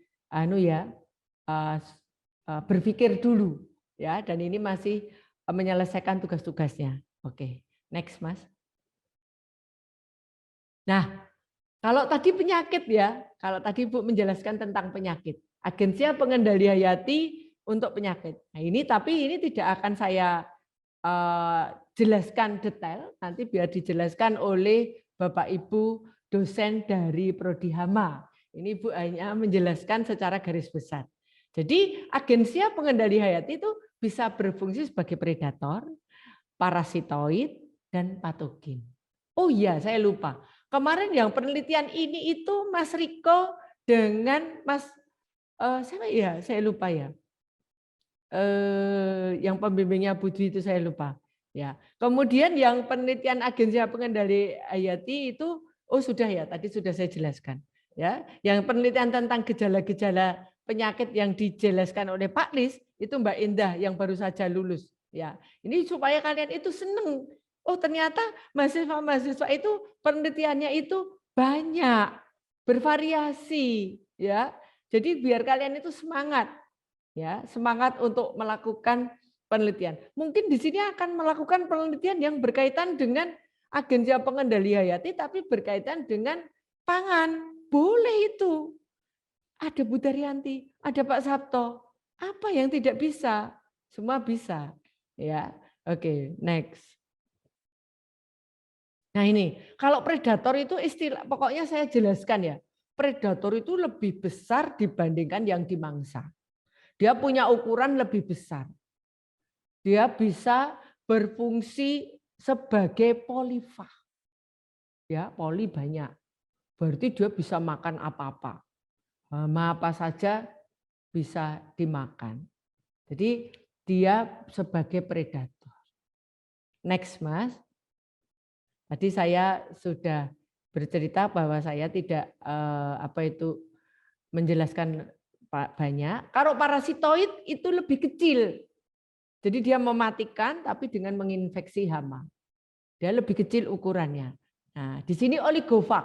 berpikir dulu ya, dan ini masih menyelesaikan tugas-tugasnya. Oke, next Mas. Nah, kalau tadi penyakit ya, kalau tadi Bu menjelaskan tentang penyakit, Agensi Pengendali Hayati untuk penyakit. Nah, ini tidak akan saya jelaskan detail, nanti biar dijelaskan oleh Bapak Ibu dosen dari Prodi Hama. Ini Bu hanya menjelaskan secara garis besar. Jadi Agensi Pengendali Hayati itu bisa berfungsi sebagai predator, parasitoid, dan patogen. Oh iya, saya lupa. Kemarin yang penelitian ini itu Mas Riko dengan Mas siapa ya? Saya lupa ya. Yang pembimbingnya Budi itu saya lupa. Ya. Kemudian yang penelitian Agensi Pengendali Hayati itu sudah ya, tadi sudah saya jelaskan. Ya, yang penelitian tentang gejala-gejala penyakit yang dijelaskan oleh Pak Lis itu Mbak Indah yang baru saja lulus. Ya, ini supaya kalian itu seneng. Oh ternyata mahasiswa-mahasiswa itu penelitiannya itu banyak, bervariasi. Ya, jadi biar kalian itu semangat. Ya, semangat untuk melakukan penelitian. Mungkin di sini akan melakukan penelitian yang berkaitan dengan Agensi Pengendali Hayati, tapi berkaitan dengan pangan. Boleh itu. Ada Bu Daryanti, ada Pak Sabto. Apa yang tidak bisa? Semua bisa. Ya, oke, next. Nah ini, kalau predator itu istilah, pokoknya saya jelaskan ya. Predator itu lebih besar dibandingkan yang dimangsa. Dia punya ukuran lebih besar. Dia bisa berfungsi sebagai polifag. Ya, poli banyak. Berarti dia bisa makan apa-apa. Hama apa saja bisa dimakan. Jadi dia sebagai predator. Next, Mas. Tadi saya sudah bercerita bahwa saya tidak menjelaskan banyak. Kalau parasitoid itu lebih kecil. Jadi dia mematikan tapi dengan menginfeksi hama. Dia lebih kecil ukurannya. Nah, di sini oligofag.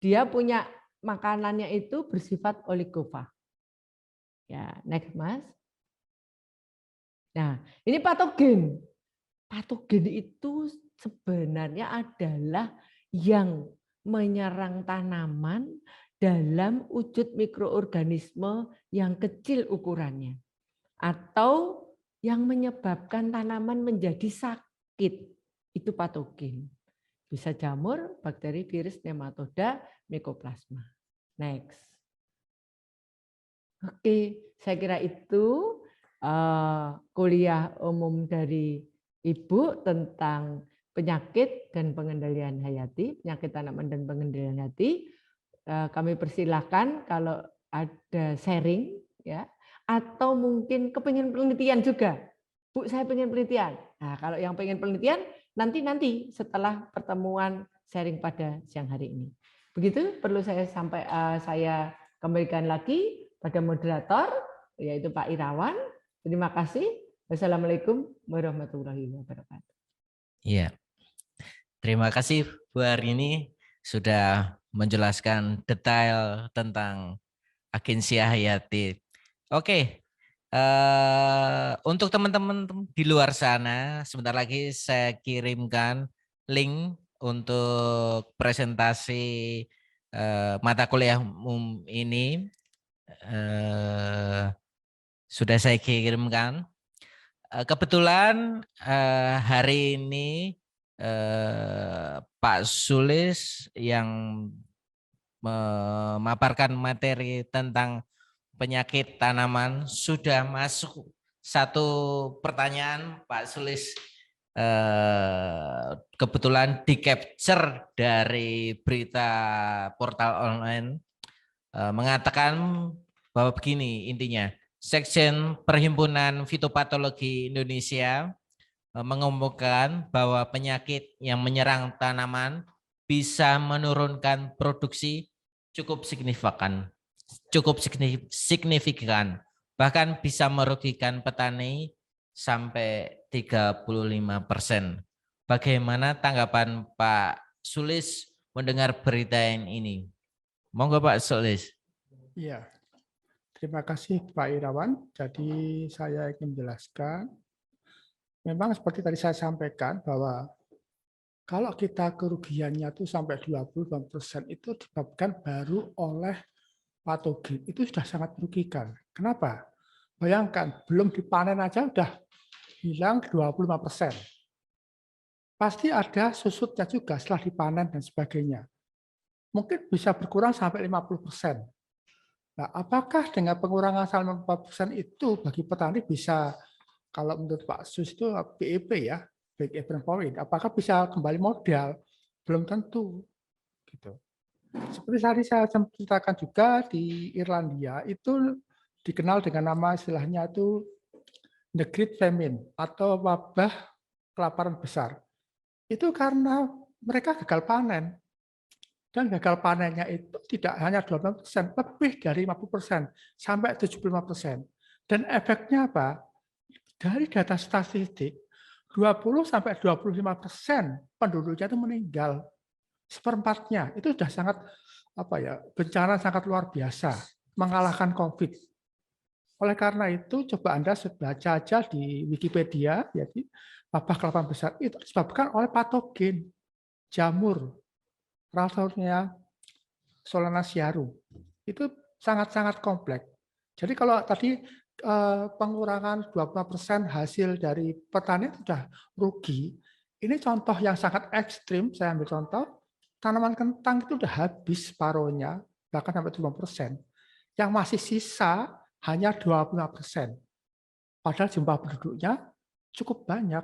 Dia punya makanannya itu bersifat oligofag. Ya, next Mas. Nah, ini patogen. Patogen itu sebenarnya adalah yang menyerang tanaman dalam wujud mikroorganisme yang kecil ukurannya. Atau yang menyebabkan tanaman menjadi sakit. Itu patogen. Bisa jamur, bakteri, virus, nematoda, mikoplasma. Next. Oke, saya kira itu kuliah umum dari Ibu tentang penyakit dan pengendalian hayati, penyakit tanaman dan pengendalian hayati. Kami persilahkan kalau ada sharing, ya, atau mungkin kepengen penelitian juga. Bu, saya pengen penelitian. Nah, kalau yang pengen penelitian nanti setelah pertemuan sharing pada siang hari ini. Begitu perlu saya kembalikan lagi pada moderator, yaitu Pak Irawan. Terima kasih. Wassalamualaikum warahmatullahi wabarakatuh. Iya. Terima kasih Bu Arini sudah menjelaskan detail tentang agensi Hayati. Oke, untuk teman-teman di luar sana, sebentar lagi saya kirimkan link untuk presentasi mata kuliah umum ini. Sudah saya kirimkan. Kebetulan hari ini Pak Sulis yang memaparkan materi tentang penyakit tanaman sudah masuk satu pertanyaan Pak Sulis kebetulan di capture dari berita portal online mengatakan bahwa begini intinya, Sekjen Perhimpunan Fitopatologi Indonesia mengumumkan bahwa penyakit yang menyerang tanaman bisa menurunkan produksi cukup signifikan, bahkan bisa merugikan petani sampai 35%. Bagaimana tanggapan Pak Sulis mendengar berita ini? Monggo Pak Sulis. Iya, terima kasih Pak Irawan. Jadi saya ingin menjelaskan, memang seperti tadi saya sampaikan bahwa kalau kita kerugiannya itu sampai 25% itu disebabkan baru oleh patogen, itu sudah sangat merugikan. Kenapa? Bayangkan, belum dipanen aja udah hilang 25%. Pasti ada susutnya juga setelah dipanen dan sebagainya. Mungkin bisa berkurang sampai 50%. Nah, apakah dengan pengurangan sampai 50% itu bagi petani bisa, kalau menurut Pak Sus itu BEP ya, break even point, apakah bisa kembali modal? Belum tentu. Gitu. Seperti tadi saya ceritakan juga di Irlandia itu dikenal dengan nama istilahnya itu the Great Famine atau wabah kelaparan besar. Itu karena mereka gagal panen. Dan gagal panennya itu tidak hanya 20%, lebih dari 50%, sampai 75%. Dan efeknya apa? Dari data statistik, 20-25% penduduknya itu meninggal. Seperempatnya, itu sudah sangat bencana sangat luar biasa, mengalahkan COVID. Oleh karena itu, coba Anda baca aja di Wikipedia, jadi wabah kelaparan besar itu disebabkan oleh patogen, jamur, Ralphonia solanacearum. Itu sangat-sangat kompleks. Jadi kalau tadi pengurangan 20% hasil dari petani sudah rugi, ini contoh yang sangat ekstrim, saya ambil contoh, tanaman kentang itu sudah habis paruhnya, bahkan sampai 20%. Yang masih sisa hanya 25%. Padahal jumlah penduduknya cukup banyak.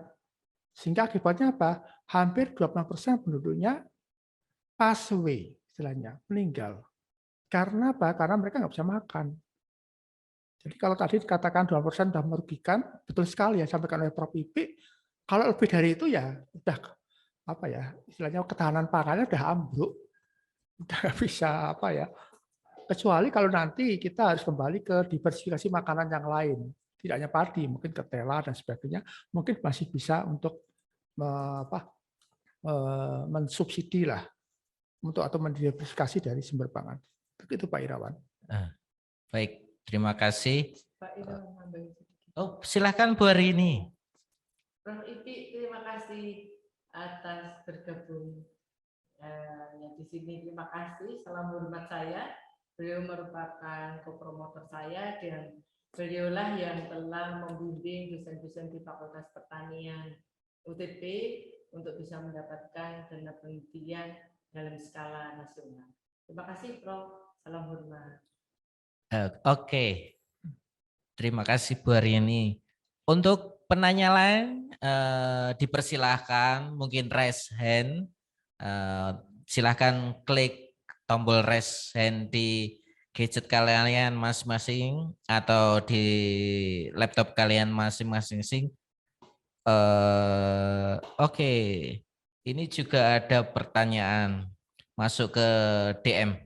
Sehingga akibatnya apa? Hampir 25% penduduknya pass away, istilahnya, meninggal. Karena apa? Karena mereka nggak bisa makan. Jadi kalau tadi dikatakan 2% sudah merugikan, betul sekali ya, sampaikan oleh Prof. Ipik. Kalau lebih dari itu ya udah istilahnya ketahanan pangannya udah ambruk, udah nggak bisa kecuali kalau nanti kita harus kembali ke diversifikasi makanan yang lain, tidak hanya padi, mungkin ketela dan sebagainya, mungkin masih bisa untuk mensubsidi lah atau mendiversifikasi dari sumber pangan. Begitu Pak Irawan. Baik, terima kasih. Pak Irawan nambahin sedikit. Oh, silakan Bu Arini. Prof. Ipik, terima kasih atas bergabung di sini. Terima kasih, salam hormat saya. Beliau merupakan kopromotor saya dan beliaulah yang telah membimbing dosen-dosen di Fakultas Pertanian UTB untuk bisa mendapatkan dana penelitian dalam skala nasional. Terima kasih, Prof. Salam hormat. Oke, terima kasih Bu Arini. Untuk penanya lain dipersilahkan mungkin raise hand. Silahkan klik tombol raise hand di gadget kalian masing-masing atau di laptop kalian masing-masing. Oke, ini juga ada pertanyaan. masuk ke DM.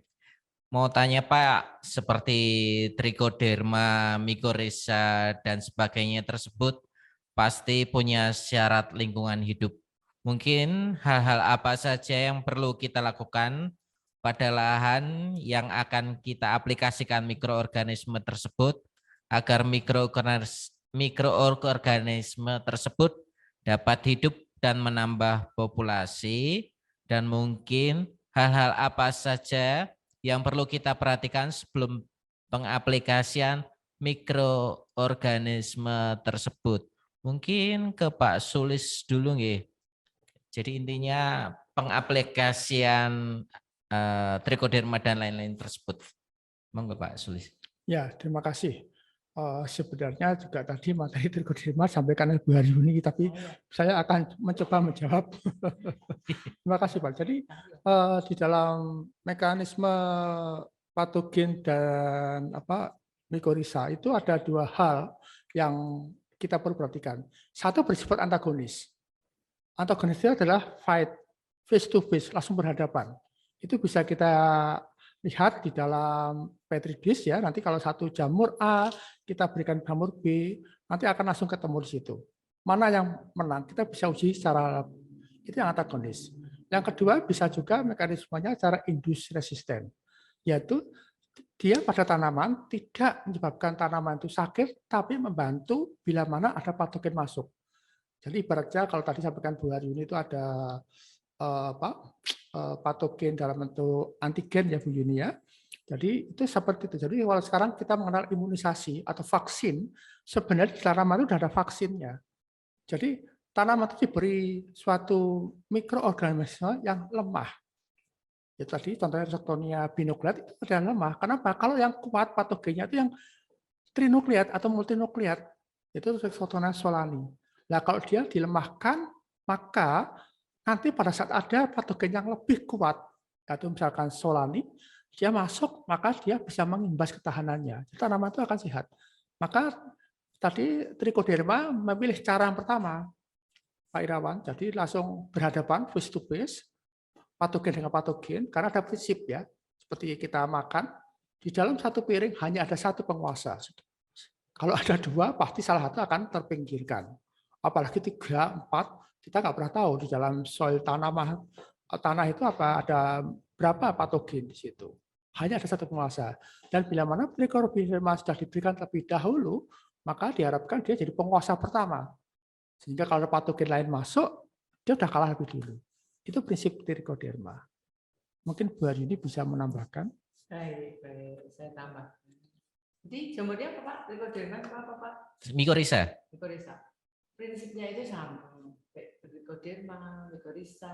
Mau tanya Pak, seperti trichoderma, mycorrhiza, dan sebagainya tersebut pasti punya syarat lingkungan hidup. Mungkin hal-hal apa saja yang perlu kita lakukan pada lahan yang akan kita aplikasikan mikroorganisme tersebut agar mikroorganisme tersebut dapat hidup dan menambah populasi, dan mungkin hal-hal apa saja yang perlu kita perhatikan sebelum pengaplikasian mikroorganisme tersebut. Mungkin ke Pak Sulis dulu nggih. Jadi intinya pengaplikasian trichoderma dan lain-lain tersebut. Monggo Pak Sulis. Ya, terima kasih. Sebenarnya juga tadi materi trichoderma sampaikan oleh Bu Haryuni, tapi saya akan mencoba menjawab. Terima kasih Pak. Jadi di dalam mekanisme patogen dan mycorrhiza itu ada dua hal yang kita perlu perhatikan. Satu bersifat antagonis. Antagonis itu adalah fight, face to face, langsung berhadapan. Itu bisa kita lihat di dalam petri dish ya. Nanti kalau satu jamur A kita berikan jamur B, nanti akan langsung ketemu di situ. Mana yang menang? Kita bisa uji secara itu yang antagonis. Yang kedua bisa juga mekanismenya secara indus resisten, yaitu dia pada tanaman tidak menyebabkan tanaman itu sakit, tapi membantu bila mana ada patogen masuk. Jadi ibaratnya kalau tadi sampaikan Bu Haryuni itu ada patogen dalam bentuk antigen ya Bu Yuni ya. Jadi itu seperti itu. Jadi kalau sekarang kita mengenal imunisasi atau vaksin, sebenarnya di tanaman itu sudah ada vaksinnya. Jadi tanaman itu diberi suatu mikroorganisme yang lemah. Ya tadi contohnya Rhizoctonia binukleat itu adalah lemah. Kenapa? Kalau yang kuat patogennya itu yang trinukleat atau multinukleat, itu Rhizoctonia solani. Nah kalau dia dilemahkan, maka nanti pada saat ada patogen yang lebih kuat, yaitu misalkan solani, dia masuk, maka dia bisa mengimbas ketahanannya. Tanaman itu akan sehat. Maka tadi trichoderma memilih cara yang pertama, Pak Irawan, jadi langsung berhadapan face to face, patogen dengan patogen, karena ada prinsip ya, seperti kita makan, di dalam satu piring hanya ada satu penguasa. Kalau ada dua, pasti salah satu akan terpinggirkan. Apalagi 3, 4, kita nggak pernah tahu di dalam soil tanah itu ada berapa patogen di situ. Hanya ada satu penguasa. Dan bila mana trichoderma sudah diberikan terlebih dahulu, maka diharapkan dia jadi penguasa pertama. Sehingga kalau patogen lain masuk, dia sudah kalah lebih dulu. Itu prinsip trichoderma. Mungkin Bu Haryuni bisa menambahkan. Baik, saya tambah. Jadi jamurnya apa Pak? Trichoderma apa Pak? Mycorrhiza. Mycorrhiza. Prinsipnya itu sama. Trichoderma, mycorrhiza,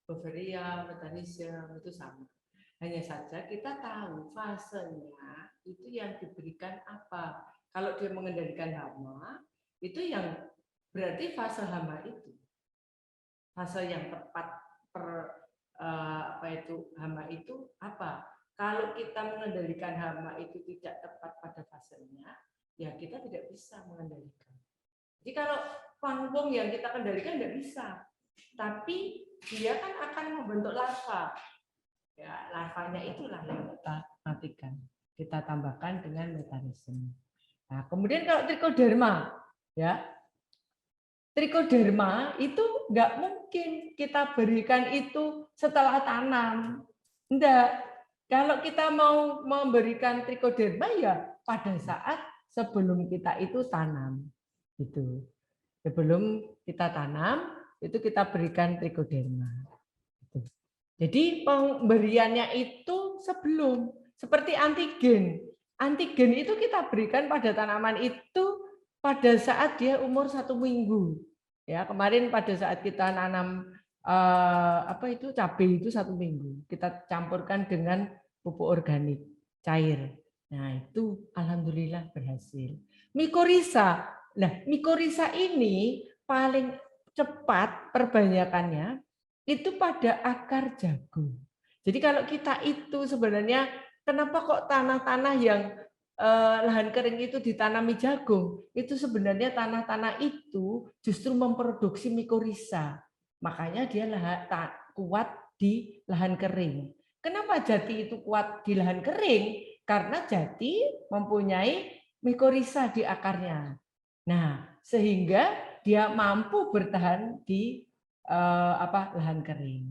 Beauveria, Metanisium itu sama. Hanya saja kita tahu fasenya itu yang diberikan apa. Kalau dia mengendalikan hama, itu yang berarti fase hama itu. Fase yang tepat hama itu apa? Kalau kita mengendalikan hama itu tidak tepat pada fasenya, ya kita tidak bisa mengendalikan. Jadi kalau panggung yang kita kendalikan tidak bisa, tapi dia kan akan membentuk larva. Ya, larvanya itulah yang kita matikan. Kita tambahkan dengan metanisme. Nah, kemudian kalau trichoderma, ya, trichoderma itu nggak mungkin kita berikan itu setelah tanam. Enggak. Kalau kita mau memberikan trichoderma ya pada saat sebelum kita itu tanam. Gitu. Sebelum kita tanam, itu kita berikan trichoderma. Gitu. Jadi pemberiannya itu sebelum, seperti antigen. Antigen itu kita berikan pada tanaman itu pada saat dia umur 1 minggu. Ya, kemarin pada saat kita nanam cabai itu 1 minggu, kita campurkan dengan pupuk organik cair. Nah, itu alhamdulillah berhasil. Mycorrhiza. Nah, mycorrhiza ini paling cepat perbanyakannya itu pada akar jagung. Jadi kalau kita itu sebenarnya kenapa kok tanah-tanah yang lahan kering itu ditanami jagung, itu sebenarnya tanah-tanah itu justru memproduksi mycorrhiza. Makanya dia kuat di lahan kering. Kenapa jati itu kuat di lahan kering? Karena jati mempunyai mikorizа di akarnya. Nah, sehingga dia mampu bertahan di lahan kering.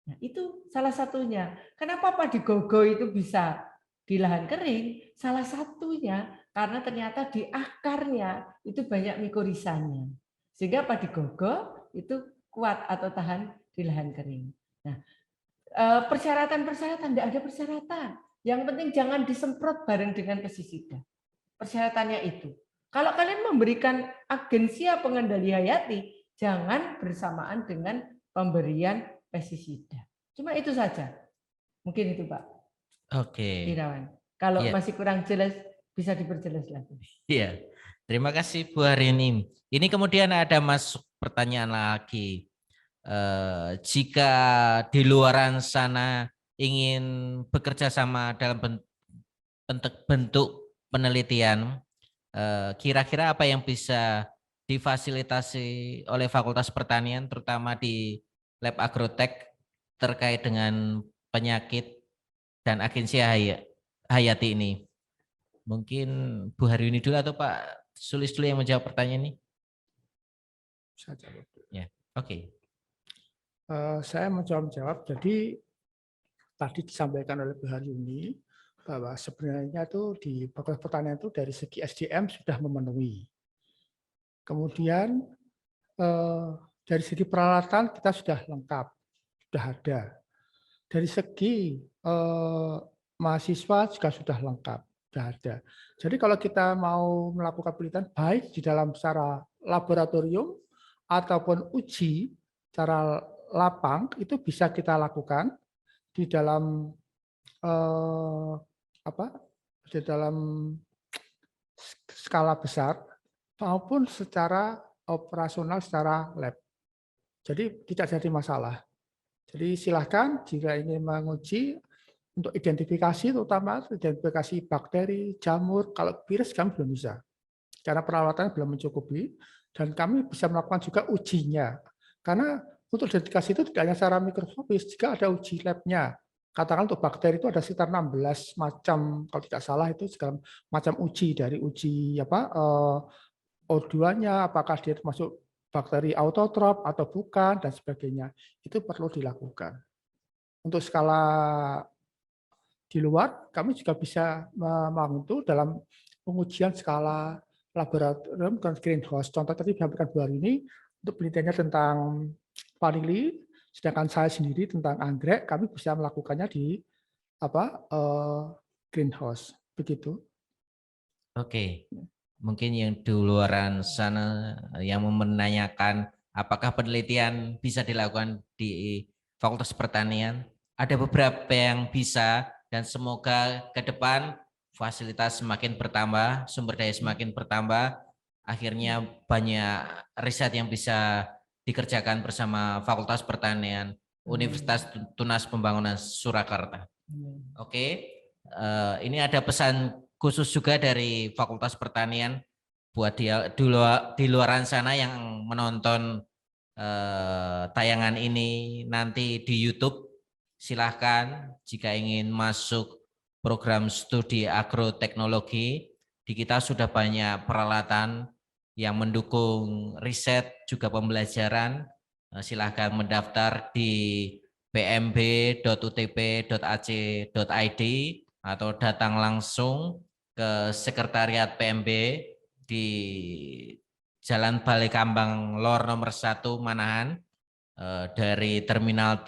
Nah, itu salah satunya. Kenapa padi gogo itu bisa di lahan kering? Salah satunya karena ternyata di akarnya itu banyak mikorizanya. Sehingga padi gogo itu kuat atau tahan di lahan kering. Nah, persyaratan-persyaratan, tidak ada persyaratan. Yang penting jangan disemprot bareng dengan pestisida. Persyaratannya itu. Kalau kalian memberikan agensia pengendali hayati, jangan bersamaan dengan pemberian pestisida. Cuma itu saja. Mungkin itu, Pak Oke. Irawan. Kalau Iya. masih kurang jelas, bisa diperjelas lagi. Iya. Terima kasih Bu Harini. Ini kemudian ada masuk pertanyaan lagi. Jika di luaran sana ingin bekerja sama dalam bentuk penelitian, kira-kira apa yang bisa difasilitasi oleh Fakultas Pertanian, terutama di Lab Agrotek terkait dengan penyakit dan agensi hayati ini? Mungkin Bu Harini dulu atau Pak Sulis dulu yang menjawab pertanyaan ini? Saya jawab. Ya, oke. Saya menjawab. Jadi tadi disampaikan oleh Bu Harini bahwa sebenarnya itu di Fakultas Pertanian itu dari segi SDM sudah memenuhi. Kemudian dari segi peralatan kita sudah lengkap, sudah ada. Dari segi mahasiswa juga sudah lengkap, sudah ada. Jadi kalau kita mau melakukan penelitian baik di dalam secara laboratorium ataupun uji secara lapang itu bisa kita lakukan di dalam di dalam skala besar maupun secara operasional secara lab. Jadi tidak jadi masalah. Jadi silahkan jika ingin menguji untuk identifikasi, terutama identifikasi bakteri, jamur, kalau virus kami belum bisa. Karena peralatannya belum mencukupi, dan kami bisa melakukan juga ujinya. Karena untuk identifikasi itu tidak hanya secara mikroskopis, juga ada uji labnya. Katakan untuk bakteri itu ada sekitar 16 macam, kalau tidak salah itu segala macam uji, dari uji O2-nya, apakah dia termasuk bakteri autotrop atau bukan, dan sebagainya. Itu perlu dilakukan. Untuk skala di luar, kami juga bisa membantu dalam pengujian skala laboratorium dan greenhouse. Contoh tadi disampaikan Bu Harini, untuk penelitiannya tentang vanili, sedangkan saya sendiri tentang anggrek, kami bisa melakukannya di greenhouse. Begitu. Oke. Mungkin yang di luaran sana yang menanyakan apakah penelitian bisa dilakukan di Fakultas Pertanian, ada beberapa yang bisa, dan semoga ke depan fasilitas semakin bertambah, sumber daya semakin bertambah, akhirnya banyak riset yang bisa dikerjakan bersama Fakultas Pertanian Universitas Tunas Pembangunan Surakarta. Oke, ini ada pesan khusus juga dari Fakultas Pertanian buat dia di luaran sana yang menonton tayangan ini nanti di YouTube. Silahkan jika ingin masuk program studi agroteknologi, di kita sudah banyak peralatan yang mendukung riset juga pembelajaran. Silahkan mendaftar di pmb.utp.ac.id atau datang langsung ke Sekretariat PMB di Jalan Balekambang Lor nomor 1 Manahan, dari Terminal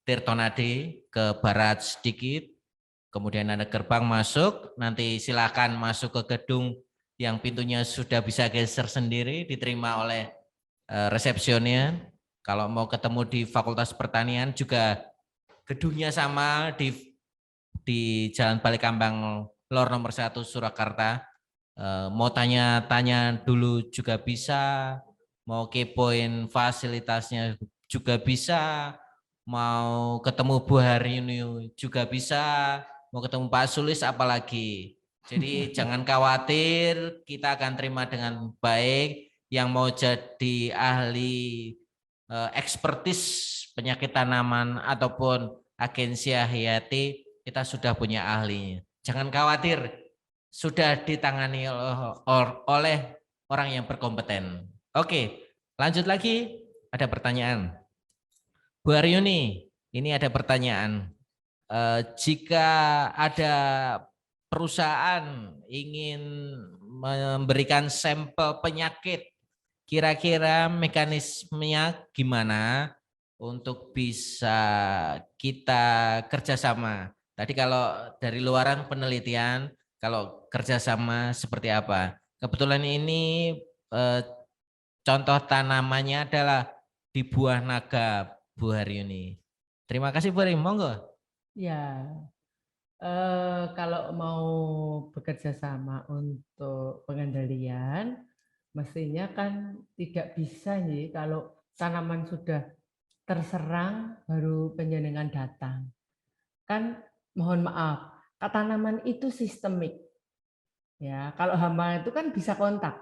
Tirtonadi ke barat sedikit, kemudian ada gerbang masuk, nanti silakan masuk ke gedung yang pintunya sudah bisa geser sendiri, diterima oleh resepsionis. Kalau mau ketemu di Fakultas Pertanian juga gedungnya sama di Jalan Balekambang Lor nomor 1 Surakarta. Mau tanya-tanya dulu juga bisa, mau kepoin fasilitasnya juga bisa, mau ketemu Bu Harini juga bisa, mau ketemu Pak Sulis apalagi. Jadi jangan khawatir, kita akan terima dengan baik. Yang mau jadi ahli ekspertis penyakit tanaman ataupun agensia hayati, kita sudah punya ahlinya. Jangan khawatir, sudah ditangani oleh orang yang berkompeten. Oke, lanjut lagi. Ada pertanyaan. Bu Aryuni, ini ada pertanyaan. Jika ada perusahaan ingin memberikan sampel penyakit, kira-kira mekanismenya gimana untuk bisa kita kerjasama? Tadi kalau dari luaran penelitian, kalau kerjasama seperti apa? Kebetulan ini contoh tanamannya adalah di buah naga, Bu Haryuni. Terima kasih Bu Haryuni, monggo. Ya, kalau mau bekerja sama untuk pengendalian, mestinya kan tidak bisa nih kalau tanaman sudah terserang baru penjenengan datang. Kan mohon maaf, tanaman itu sistemik. Ya, kalau hama itu kan bisa kontak.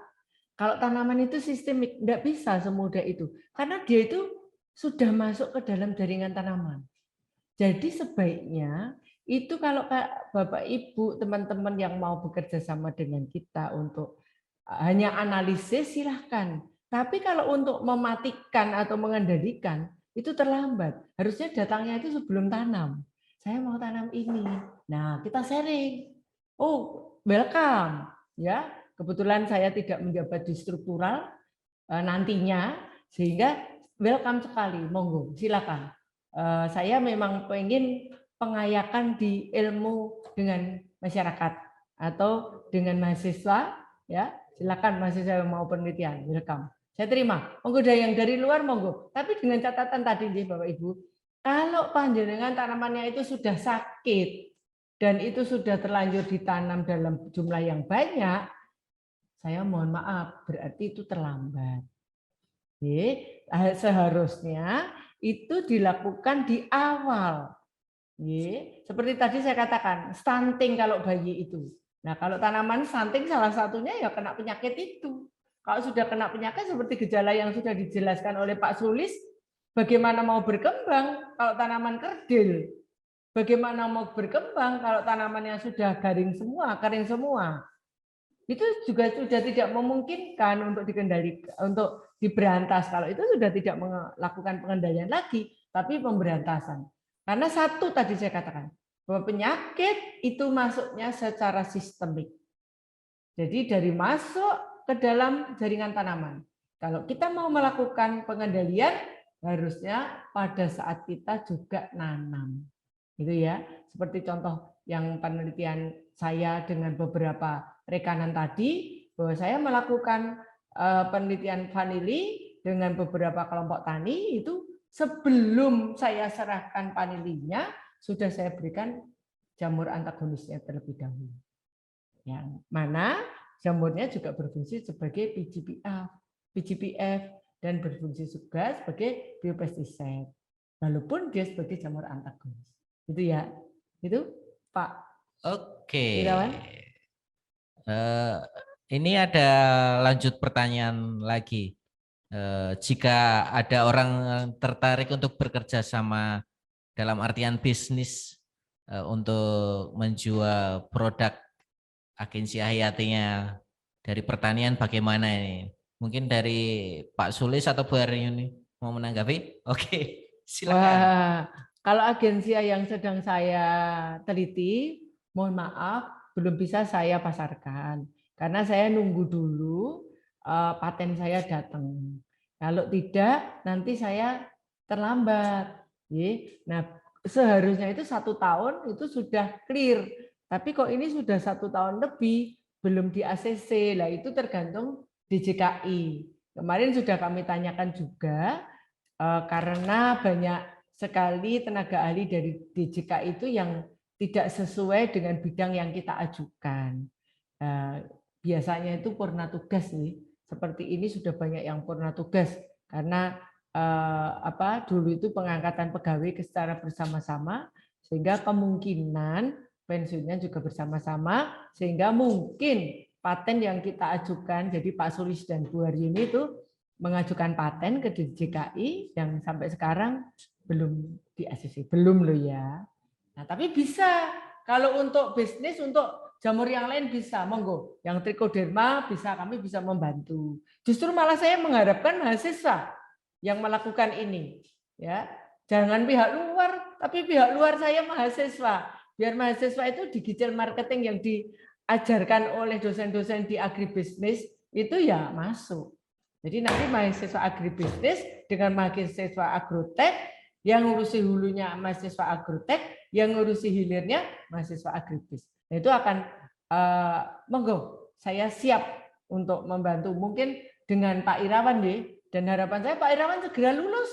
Kalau tanaman itu sistemik, tidak bisa semudah itu. Karena dia itu sudah masuk ke dalam jaringan tanaman. Jadi sebaiknya itu kalau Bapak Ibu, teman-teman yang mau bekerja sama dengan kita untuk hanya analisis, silahkan. Tapi kalau untuk mematikan atau mengendalikan, itu terlambat. Harusnya datangnya itu sebelum tanam. Saya mau tanam ini. Nah, kita sharing. Oh, welcome. Ya, kebetulan saya tidak menjabat di struktural nantinya, sehingga welcome sekali. Monggo, silakan. Saya memang pengen pengayakan di ilmu dengan masyarakat atau dengan mahasiswa, ya silakan mahasiswa yang mau penelitian, welcome. Saya terima. Monggo yang dari luar monggo. Tapi dengan catatan tadi nih Bapak Ibu, kalau panjenengan tanamannya itu sudah sakit dan itu sudah terlanjur ditanam dalam jumlah yang banyak, saya mohon maaf, berarti itu terlambat. Seharusnya itu dilakukan di awal. Seperti tadi saya katakan, stunting kalau bayi itu. Nah, kalau tanaman stunting salah satunya ya kena penyakit itu. Kalau sudah kena penyakit seperti gejala yang sudah dijelaskan oleh Pak Sulis, bagaimana mau berkembang kalau tanaman kerdil? Bagaimana mau berkembang kalau tanamannya sudah garing semua, kering semua? Itu juga sudah tidak memungkinkan untuk dikendalikan, untuk diberantas. Kalau itu sudah tidak melakukan pengendalian lagi, tapi pemberantasan. Karena satu tadi saya katakan, bahwa penyakit itu masuknya secara sistemik. Jadi dari masuk ke dalam jaringan tanaman. Kalau kita mau melakukan pengendalian, harusnya pada saat kita juga nanam. Gitu ya. Seperti contoh yang penelitian saya dengan beberapa rekanan tadi, bahwa saya melakukan penelitian vanili dengan beberapa kelompok tani itu sebelum saya serahkan vanilinya sudah saya berikan jamur antagonisnya terlebih dahulu. Yang mana jamurnya juga berfungsi sebagai PGPF dan berfungsi juga sebagai biopestisida. Walaupun dia sebagai jamur antagonis. Itu ya. Itu Pak. Oke. Irawan. Ini ada lanjut pertanyaan lagi. Jika ada orang tertarik untuk bekerja sama dalam artian bisnis untuk menjual produk agensi hayatinya dari pertanian, bagaimana ini? Mungkin dari Pak Sulis atau Bu Aryuni mau menanggapi? Oke, silakan. Wah, kalau agensi yang sedang saya teliti, mohon maaf, belum bisa saya pasarkan. Karena saya nunggu dulu paten saya datang. Kalau tidak, nanti saya terlambat. Nah, seharusnya itu 1 tahun itu sudah clear. Tapi kok ini sudah 1 tahun lebih, belum di ACC. Lah itu tergantung DJKI. Kemarin sudah kami tanyakan juga, karena banyak sekali tenaga ahli dari DJKI itu yang tidak sesuai dengan bidang yang kita ajukan. Biasanya itu purna tugas nih. Seperti ini sudah banyak yang purna tugas karena dulu itu pengangkatan pegawai secara bersama-sama sehingga kemungkinan pensiunnya juga bersama-sama sehingga mungkin paten yang kita ajukan, jadi Pak Sulis dan Bu Haryuni itu mengajukan paten ke DJKI yang sampai sekarang belum di ACC, belum loh ya. Nah, tapi bisa kalau untuk bisnis, untuk jamur yang lain bisa, monggo. Yang trichoderma bisa, kami bisa membantu. Justru malah saya mengharapkan mahasiswa yang melakukan ini, ya. Jangan pihak luar, tapi pihak luar saya mahasiswa. Biar mahasiswa itu digital marketing yang diajarkan oleh dosen-dosen di agribisnis itu ya masuk. Jadi nanti mahasiswa agribisnis dengan mahasiswa agrotek, yang ngurusi hulunya mahasiswa agrotek, yang ngurusi hilirnya mahasiswa agribis. Nah, itu akan monggo saya siap untuk membantu mungkin dengan Pak Irawan deh, dan harapan saya Pak Irawan segera lulus.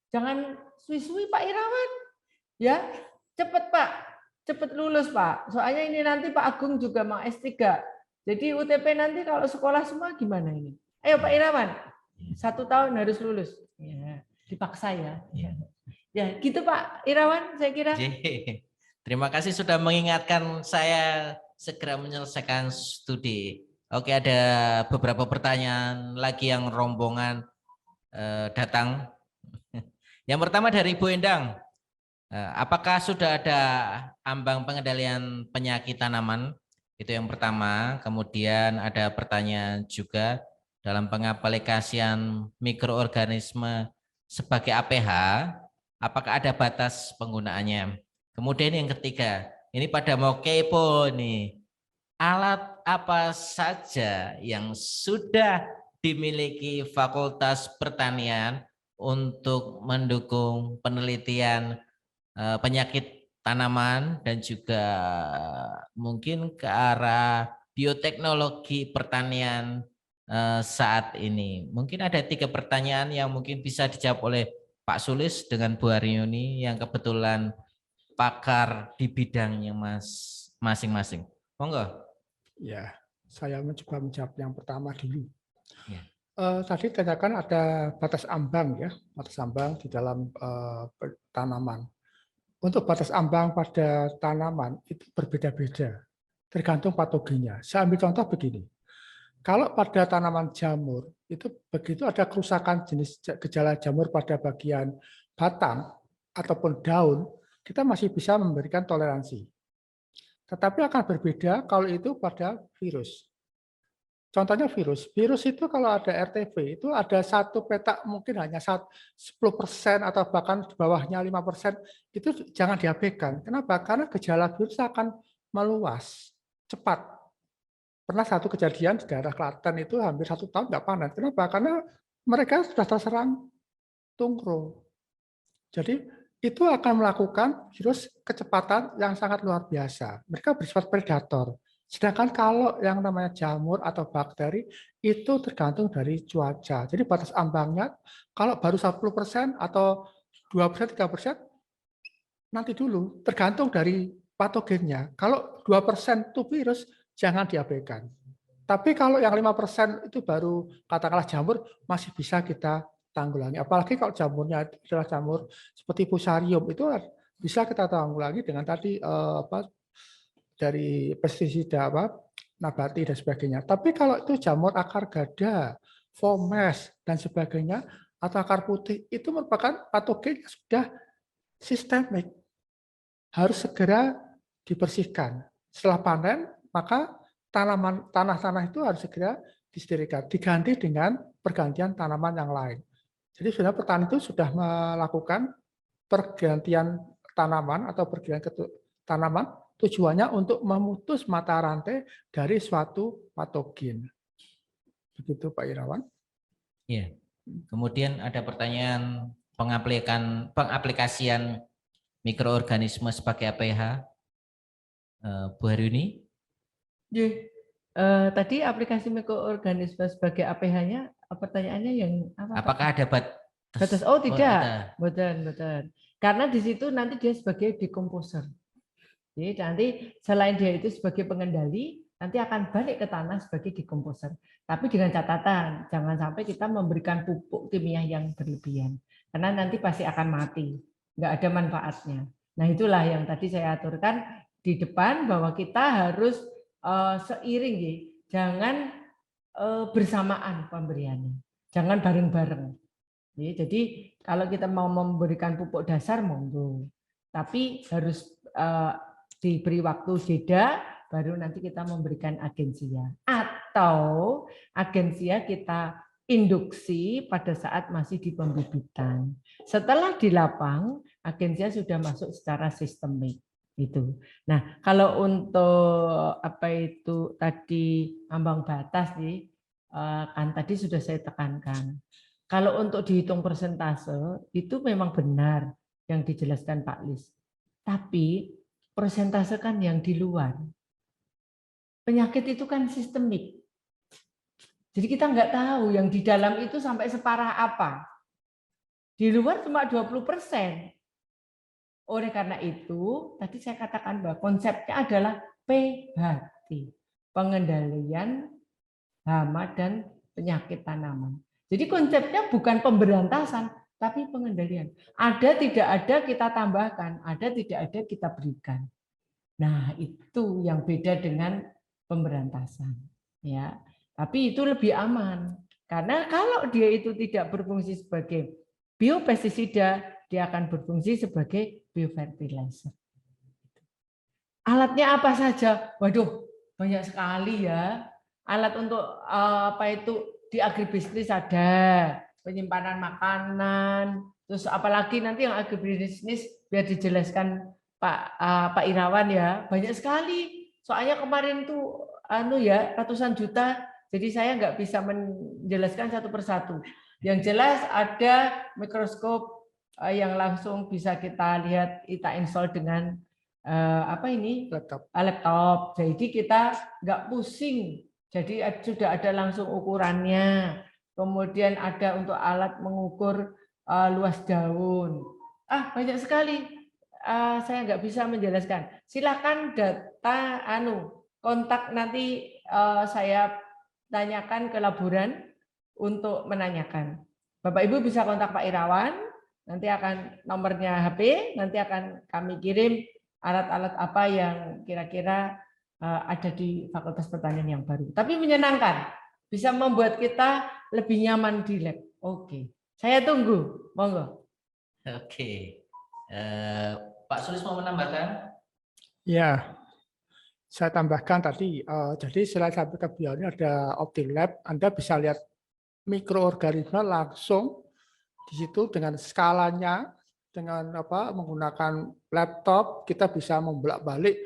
Jangan suwi-suwi Pak Irawan. Ya, cepat Pak. Cepat lulus Pak. Soalnya ini nanti Pak Agung juga mau S3. Jadi UTP nanti kalau sekolah semua gimana ini? Ayo Pak Irawan. 1 tahun harus lulus. Ya, dipaksa ya. Ya, gitu Pak Irawan saya kira. Terima kasih sudah mengingatkan saya segera menyelesaikan studi. Oke, ada beberapa pertanyaan lagi yang rombongan datang. Yang pertama dari Bu Endang. Apakah sudah ada ambang pengendalian penyakit tanaman? Itu yang pertama. Kemudian ada pertanyaan juga dalam pengaplikasian mikroorganisme sebagai APH, apakah ada batas penggunaannya? Kemudian yang ketiga, ini pada mau kepo nih, alat apa saja yang sudah dimiliki Fakultas Pertanian untuk mendukung penelitian penyakit tanaman dan juga mungkin ke arah bioteknologi pertanian saat ini. Mungkin ada 3 pertanyaan yang mungkin bisa dijawab oleh Pak Sulis dengan Bu Haryuni yang kebetulan pakar di bidangnya masing-masing. Monggo. Ya, saya mencoba menjawab yang pertama dulu. Ya. Tadi tanyakan ada batas ambang ya, batas ambang di dalam tanaman. Untuk batas ambang pada tanaman itu berbeda-beda, tergantung patogennya. Saya ambil contoh begini. Kalau pada tanaman jamur, itu begitu ada kerusakan jenis gejala jamur pada bagian batang ataupun daun, kita masih bisa memberikan toleransi. Tetapi akan berbeda kalau itu pada virus. Contohnya virus itu kalau ada RTV itu ada satu petak mungkin hanya 10% atau bahkan di bawahnya 5%, itu jangan diabaikan. Kenapa? Karena gejala virus akan meluas cepat. Pernah satu kejadian di daerah Klaten itu hampir 1 tahun nggak panen. Kenapa? Karena mereka sudah terserang tungro. Jadi itu akan melakukan virus kecepatan yang sangat luar biasa. Mereka bersifat predator. Sedangkan kalau yang namanya jamur atau bakteri itu tergantung dari cuaca. Jadi batas ambangnya kalau baru 10% atau 2%, 3%, nanti dulu tergantung dari patogennya. Kalau 2% itu virus, jangan diabaikan. Tapi kalau yang 5% itu baru katakanlah jamur, masih bisa kita tanggulangi. Apalagi kalau jamurnya adalah jamur seperti fusarium, itu bisa kita tanggulangi dengan tadi dari pestisida nabati dan sebagainya. Tapi kalau itu jamur akar gada, fomes dan sebagainya atau akar putih itu merupakan patogen yang sudah sistemik. Harus segera dibersihkan. Setelah panen, maka tanah-tanah itu harus segera disterilikan, diganti dengan pergantian tanaman yang lain. Jadi sebenarnya petani itu sudah melakukan pergantian tanaman atau pergantian tanaman tujuannya untuk memutus mata rantai dari suatu patogen. Begitu Pak Irawan. Iya. Kemudian ada pertanyaan pengaplikasian mikroorganisme sebagai APH. Bu Haryuni. Tadi aplikasi mikroorganisme sebagai APH-nya pertanyaannya yang apa? Apakah ada batas? Oh tidak, betul. Karena di situ nanti dia sebagai decomposer. Jadi nanti selain dia itu sebagai pengendali, nanti akan balik ke tanah sebagai decomposer. Tapi dengan catatan, jangan sampai kita memberikan pupuk kimia yang berlebihan. Karena nanti pasti akan mati, nggak ada manfaatnya. Nah itulah yang tadi saya aturkan di depan, bahwa kita harus seiring, jangan bersamaan pemberiannya. Jangan bareng-bareng. Ya, jadi kalau kita mau memberikan pupuk dasar monggo, tapi harus diberi waktu jeda, baru nanti kita memberikan agensia. Atau agensia kita induksi pada saat masih di pembibitan. Setelah di lapang, agensia sudah masuk secara sistemik. Itu. Nah, kalau untuk apa itu tadi ambang batas nih, kan tadi sudah saya tekankan. Kalau untuk dihitung persentase, itu memang benar yang dijelaskan Pak Lis. Tapi persentase kan yang di luar. Penyakit itu kan sistemik. Jadi kita nggak tahu yang di dalam itu sampai separah apa. Di luar cuma 20%. Oleh karena itu, tadi saya katakan bahwa konsepnya adalah PHT. Pengendalian hama dan penyakit tanaman. Jadi konsepnya bukan pemberantasan, tapi pengendalian. Ada tidak ada kita tambahkan, ada tidak ada kita berikan. Nah, itu yang beda dengan pemberantasan. Ya, tapi itu lebih aman. Karena kalau dia itu tidak berfungsi sebagai biopestisida, dia akan berfungsi sebagai biofertilizer. Alatnya apa saja? Waduh, banyak sekali ya. Alat untuk apa itu di agribisnis ada, penyimpanan makanan, terus apalagi nanti yang agribisnis biar dijelaskan Pak Irawan ya, banyak sekali. Soalnya kemarin tuh ratusan juta, jadi saya nggak bisa menjelaskan satu persatu. Yang jelas ada mikroskop yang langsung bisa kita lihat, kita install dengan laptop. Jadi kita nggak pusing. Jadi sudah ada langsung ukurannya. Kemudian ada untuk alat mengukur luas daun. Banyak sekali. Saya nggak bisa menjelaskan. Silakan data kontak nanti saya tanyakan ke laboran untuk menanyakan. Bapak Ibu bisa kontak Pak Irawan. Nanti akan nomornya HP. Nanti akan kami kirim alat-alat apa yang kira-kira ada di Fakultas Pertanian yang baru. Tapi menyenangkan, bisa membuat kita lebih nyaman di lab. Oke, saya tunggu, monggo. Oke, Pak Sulis mau menambahkan? Ya, saya tambahkan tadi. Jadi selain sampai ke bio ini ada OptiLab, Anda bisa lihat mikroorganisme langsung di situ dengan skalanya, dengan menggunakan laptop kita bisa membolak-balik.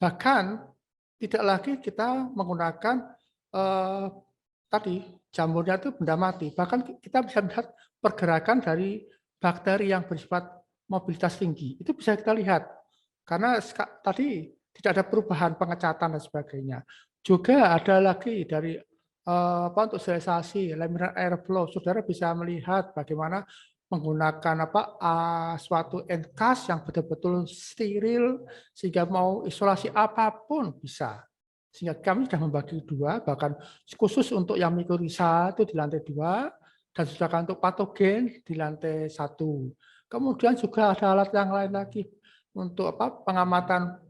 Bahkan tidak lagi kita menggunakan tadi jamurnya itu benda mati. Bahkan kita bisa melihat pergerakan dari bakteri yang bersifat mobilitas tinggi. Itu bisa kita lihat. Karena tadi tidak ada perubahan pengecatan dan sebagainya. Juga ada lagi dari untuk sterilisasi, laminar airflow. Saudara bisa melihat bagaimana menggunakan suatu enkas yang betul-betul steril sehingga mau isolasi apapun bisa. Sehingga kami sudah membagi dua, bahkan khusus untuk yang mikorrhiza itu di lantai 2 dan sedangkan untuk patogen di lantai 1. Kemudian juga ada alat yang lain lagi untuk pengamatan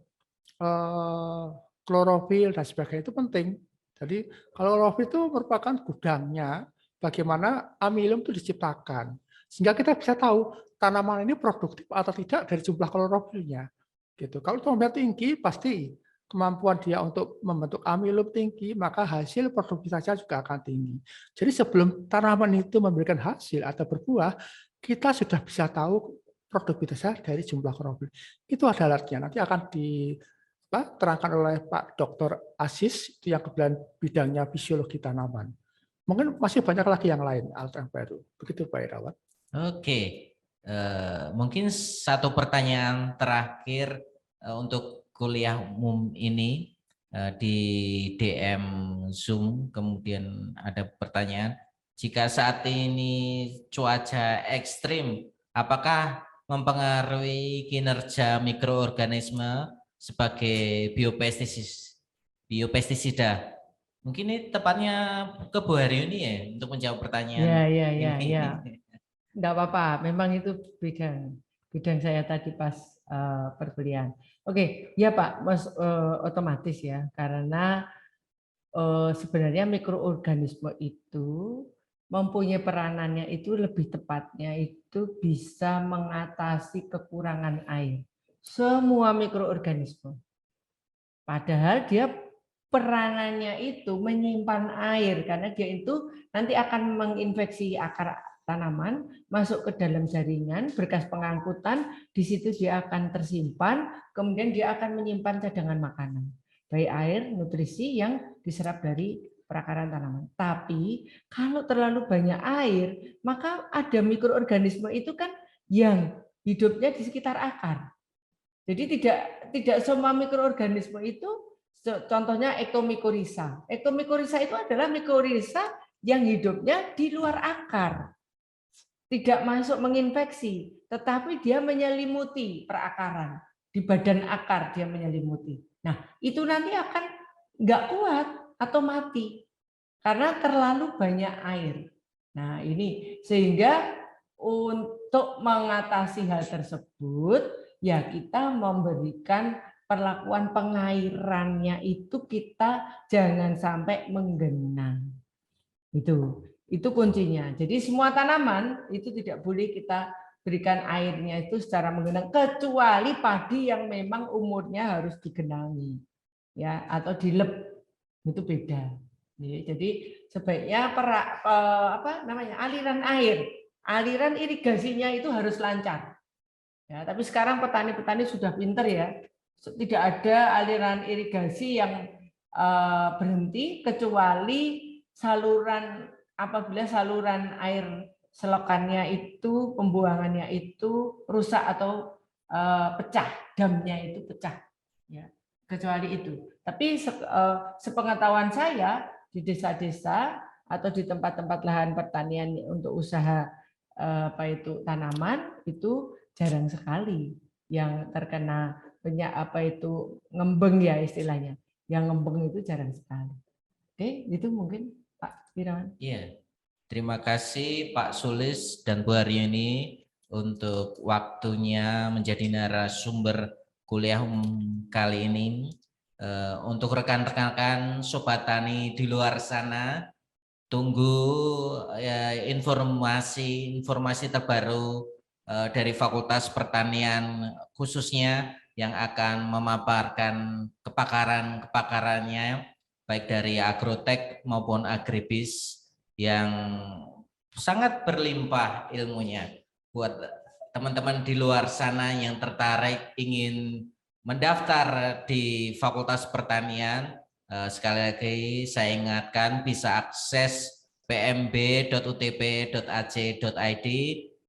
klorofil dan sebagainya, itu penting. Jadi klorofil itu merupakan gudangnya bagaimana amilum itu diciptakan. Sehingga kita bisa tahu tanaman ini produktif atau tidak dari jumlah klorofilnya. Gitu. Kalau klorofilnya tinggi, pasti kemampuan dia untuk membentuk amilum tinggi, maka hasil produktivitasnya juga akan tinggi. Jadi sebelum tanaman itu memberikan hasil atau berbuah, kita sudah bisa tahu produktivitasnya dari jumlah klorofil. Itu ada alatnya. Nanti akan diterangkan oleh Pak Dr. Aziz, itu yang kebetulan bidangnya fisiologi tanaman. Mungkin masih banyak lagi yang lain, alat yang baru. Begitu Pak Irawan. Oke, mungkin satu pertanyaan terakhir untuk kuliah umum ini di DM Zoom. Kemudian ada pertanyaan, jika saat ini cuaca ekstrim, apakah mempengaruhi kinerja mikroorganisme sebagai biopestisida? Mungkin ini tepatnya ke Bu Haryuni ya untuk menjawab pertanyaan ini. Ya. Enggak apa-apa, memang itu bidang saya tadi pas perkuliahan. Oke, ya Pak, otomatis ya, karena sebenarnya mikroorganisme itu mempunyai peranannya itu lebih tepatnya itu bisa mengatasi kekurangan air. Semua mikroorganisme. Padahal dia peranannya itu menyimpan air karena dia itu nanti akan menginfeksi akar tanaman, masuk ke dalam jaringan, berkas pengangkutan, di situ dia akan tersimpan, kemudian dia akan menyimpan cadangan makanan. Baik air, nutrisi yang diserap dari perakaran tanaman. Tapi kalau terlalu banyak air, maka ada mikroorganisme itu kan yang hidupnya di sekitar akar. Jadi tidak semua mikroorganisme itu, contohnya Ectomycorrhiza. Ectomycorrhiza itu adalah mikorrhiza yang hidupnya di luar akar. Tidak masuk menginfeksi, tetapi dia menyelimuti perakaran. Di badan akar dia menyelimuti. Nah, itu nanti akan nggak kuat atau mati karena terlalu banyak air. Nah, ini sehingga untuk mengatasi hal tersebut, ya kita memberikan perlakuan pengairannya itu kita jangan sampai menggenang. Itu kuncinya. Jadi semua tanaman itu tidak boleh kita berikan airnya itu secara menggenang kecuali padi yang memang umurnya harus digenangi ya atau dilep. Itu beda. Jadi sebaiknya aliran irigasinya itu harus lancar. Ya, tapi sekarang petani-petani sudah pinter ya. Tidak ada aliran irigasi yang berhenti kecuali apabila saluran air selokannya itu pembuangannya itu rusak atau pecah, damnya itu pecah. Ya, kecuali itu. Tapi sepengetahuan saya di desa-desa atau di tempat-tempat lahan pertanian untuk usaha tanaman itu jarang sekali yang terkena ngembeng ya istilahnya. Yang ngembeng itu jarang sekali. Oke, itu mungkin Pak Irawan. Iya. Terima kasih Pak Sulis dan Bu Haryani untuk waktunya menjadi narasumber kuliah kali ini. Untuk rekan-rekan Sobat Tani di luar sana, tunggu informasi terbaru dari Fakultas Pertanian khususnya yang akan memaparkan kepakarannya baik dari agrotek maupun agribis yang sangat berlimpah ilmunya. Buat teman-teman di luar sana yang tertarik ingin mendaftar di Fakultas Pertanian, sekali lagi saya ingatkan bisa akses pmb.utp.ac.id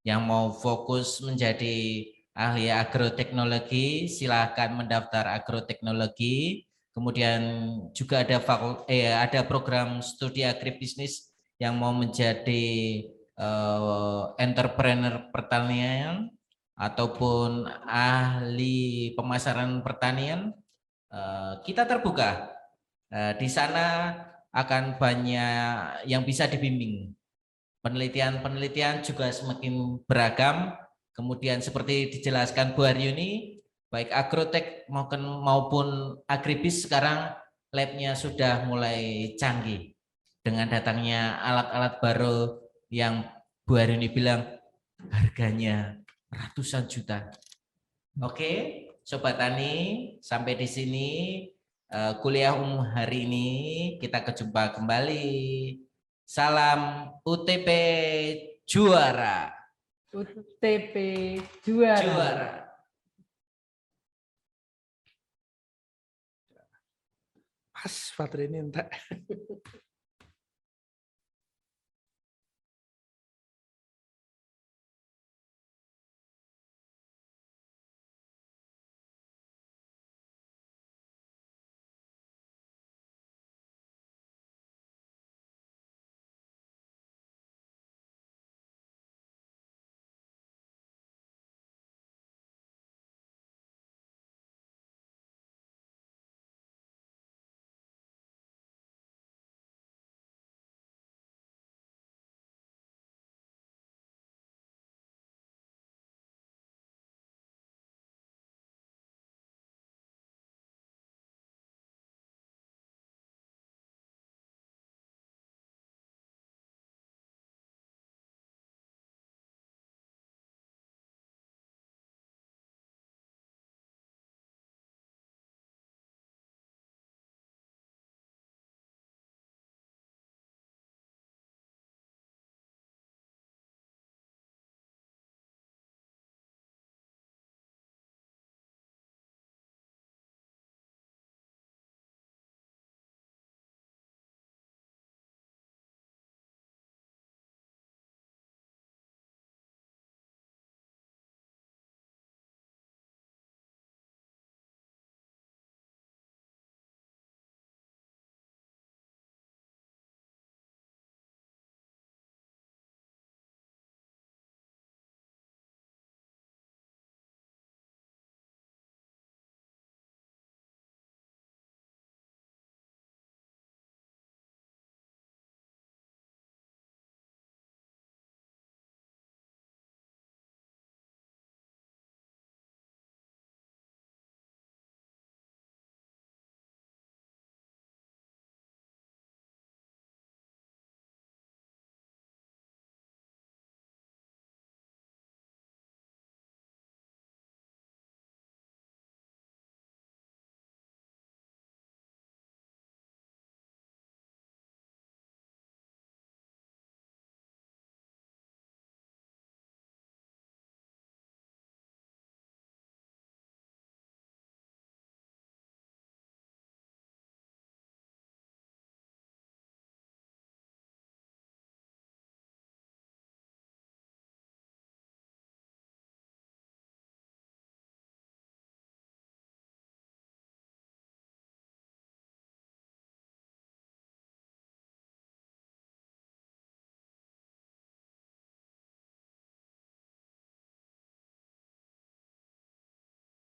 yang mau fokus menjadi ahli agroteknologi, silahkan mendaftar agroteknologi. Kemudian juga ada program studi agribisnis yang mau menjadi entrepreneur pertanian ataupun ahli pemasaran pertanian, kita terbuka. Di sana akan banyak yang bisa dibimbing. Penelitian juga semakin beragam. Kemudian seperti dijelaskan Bu Haryani, baik agrotek maupun agribis sekarang labnya sudah mulai canggih. Dengan datangnya alat-alat baru yang Bu Haryani bilang harganya ratusan juta. Oke, Sobat Tani, sampai di sini kuliah hari ini. Kita kejumpa kembali. Salam UTP juara. UTP juara. Pas baterai ini entek.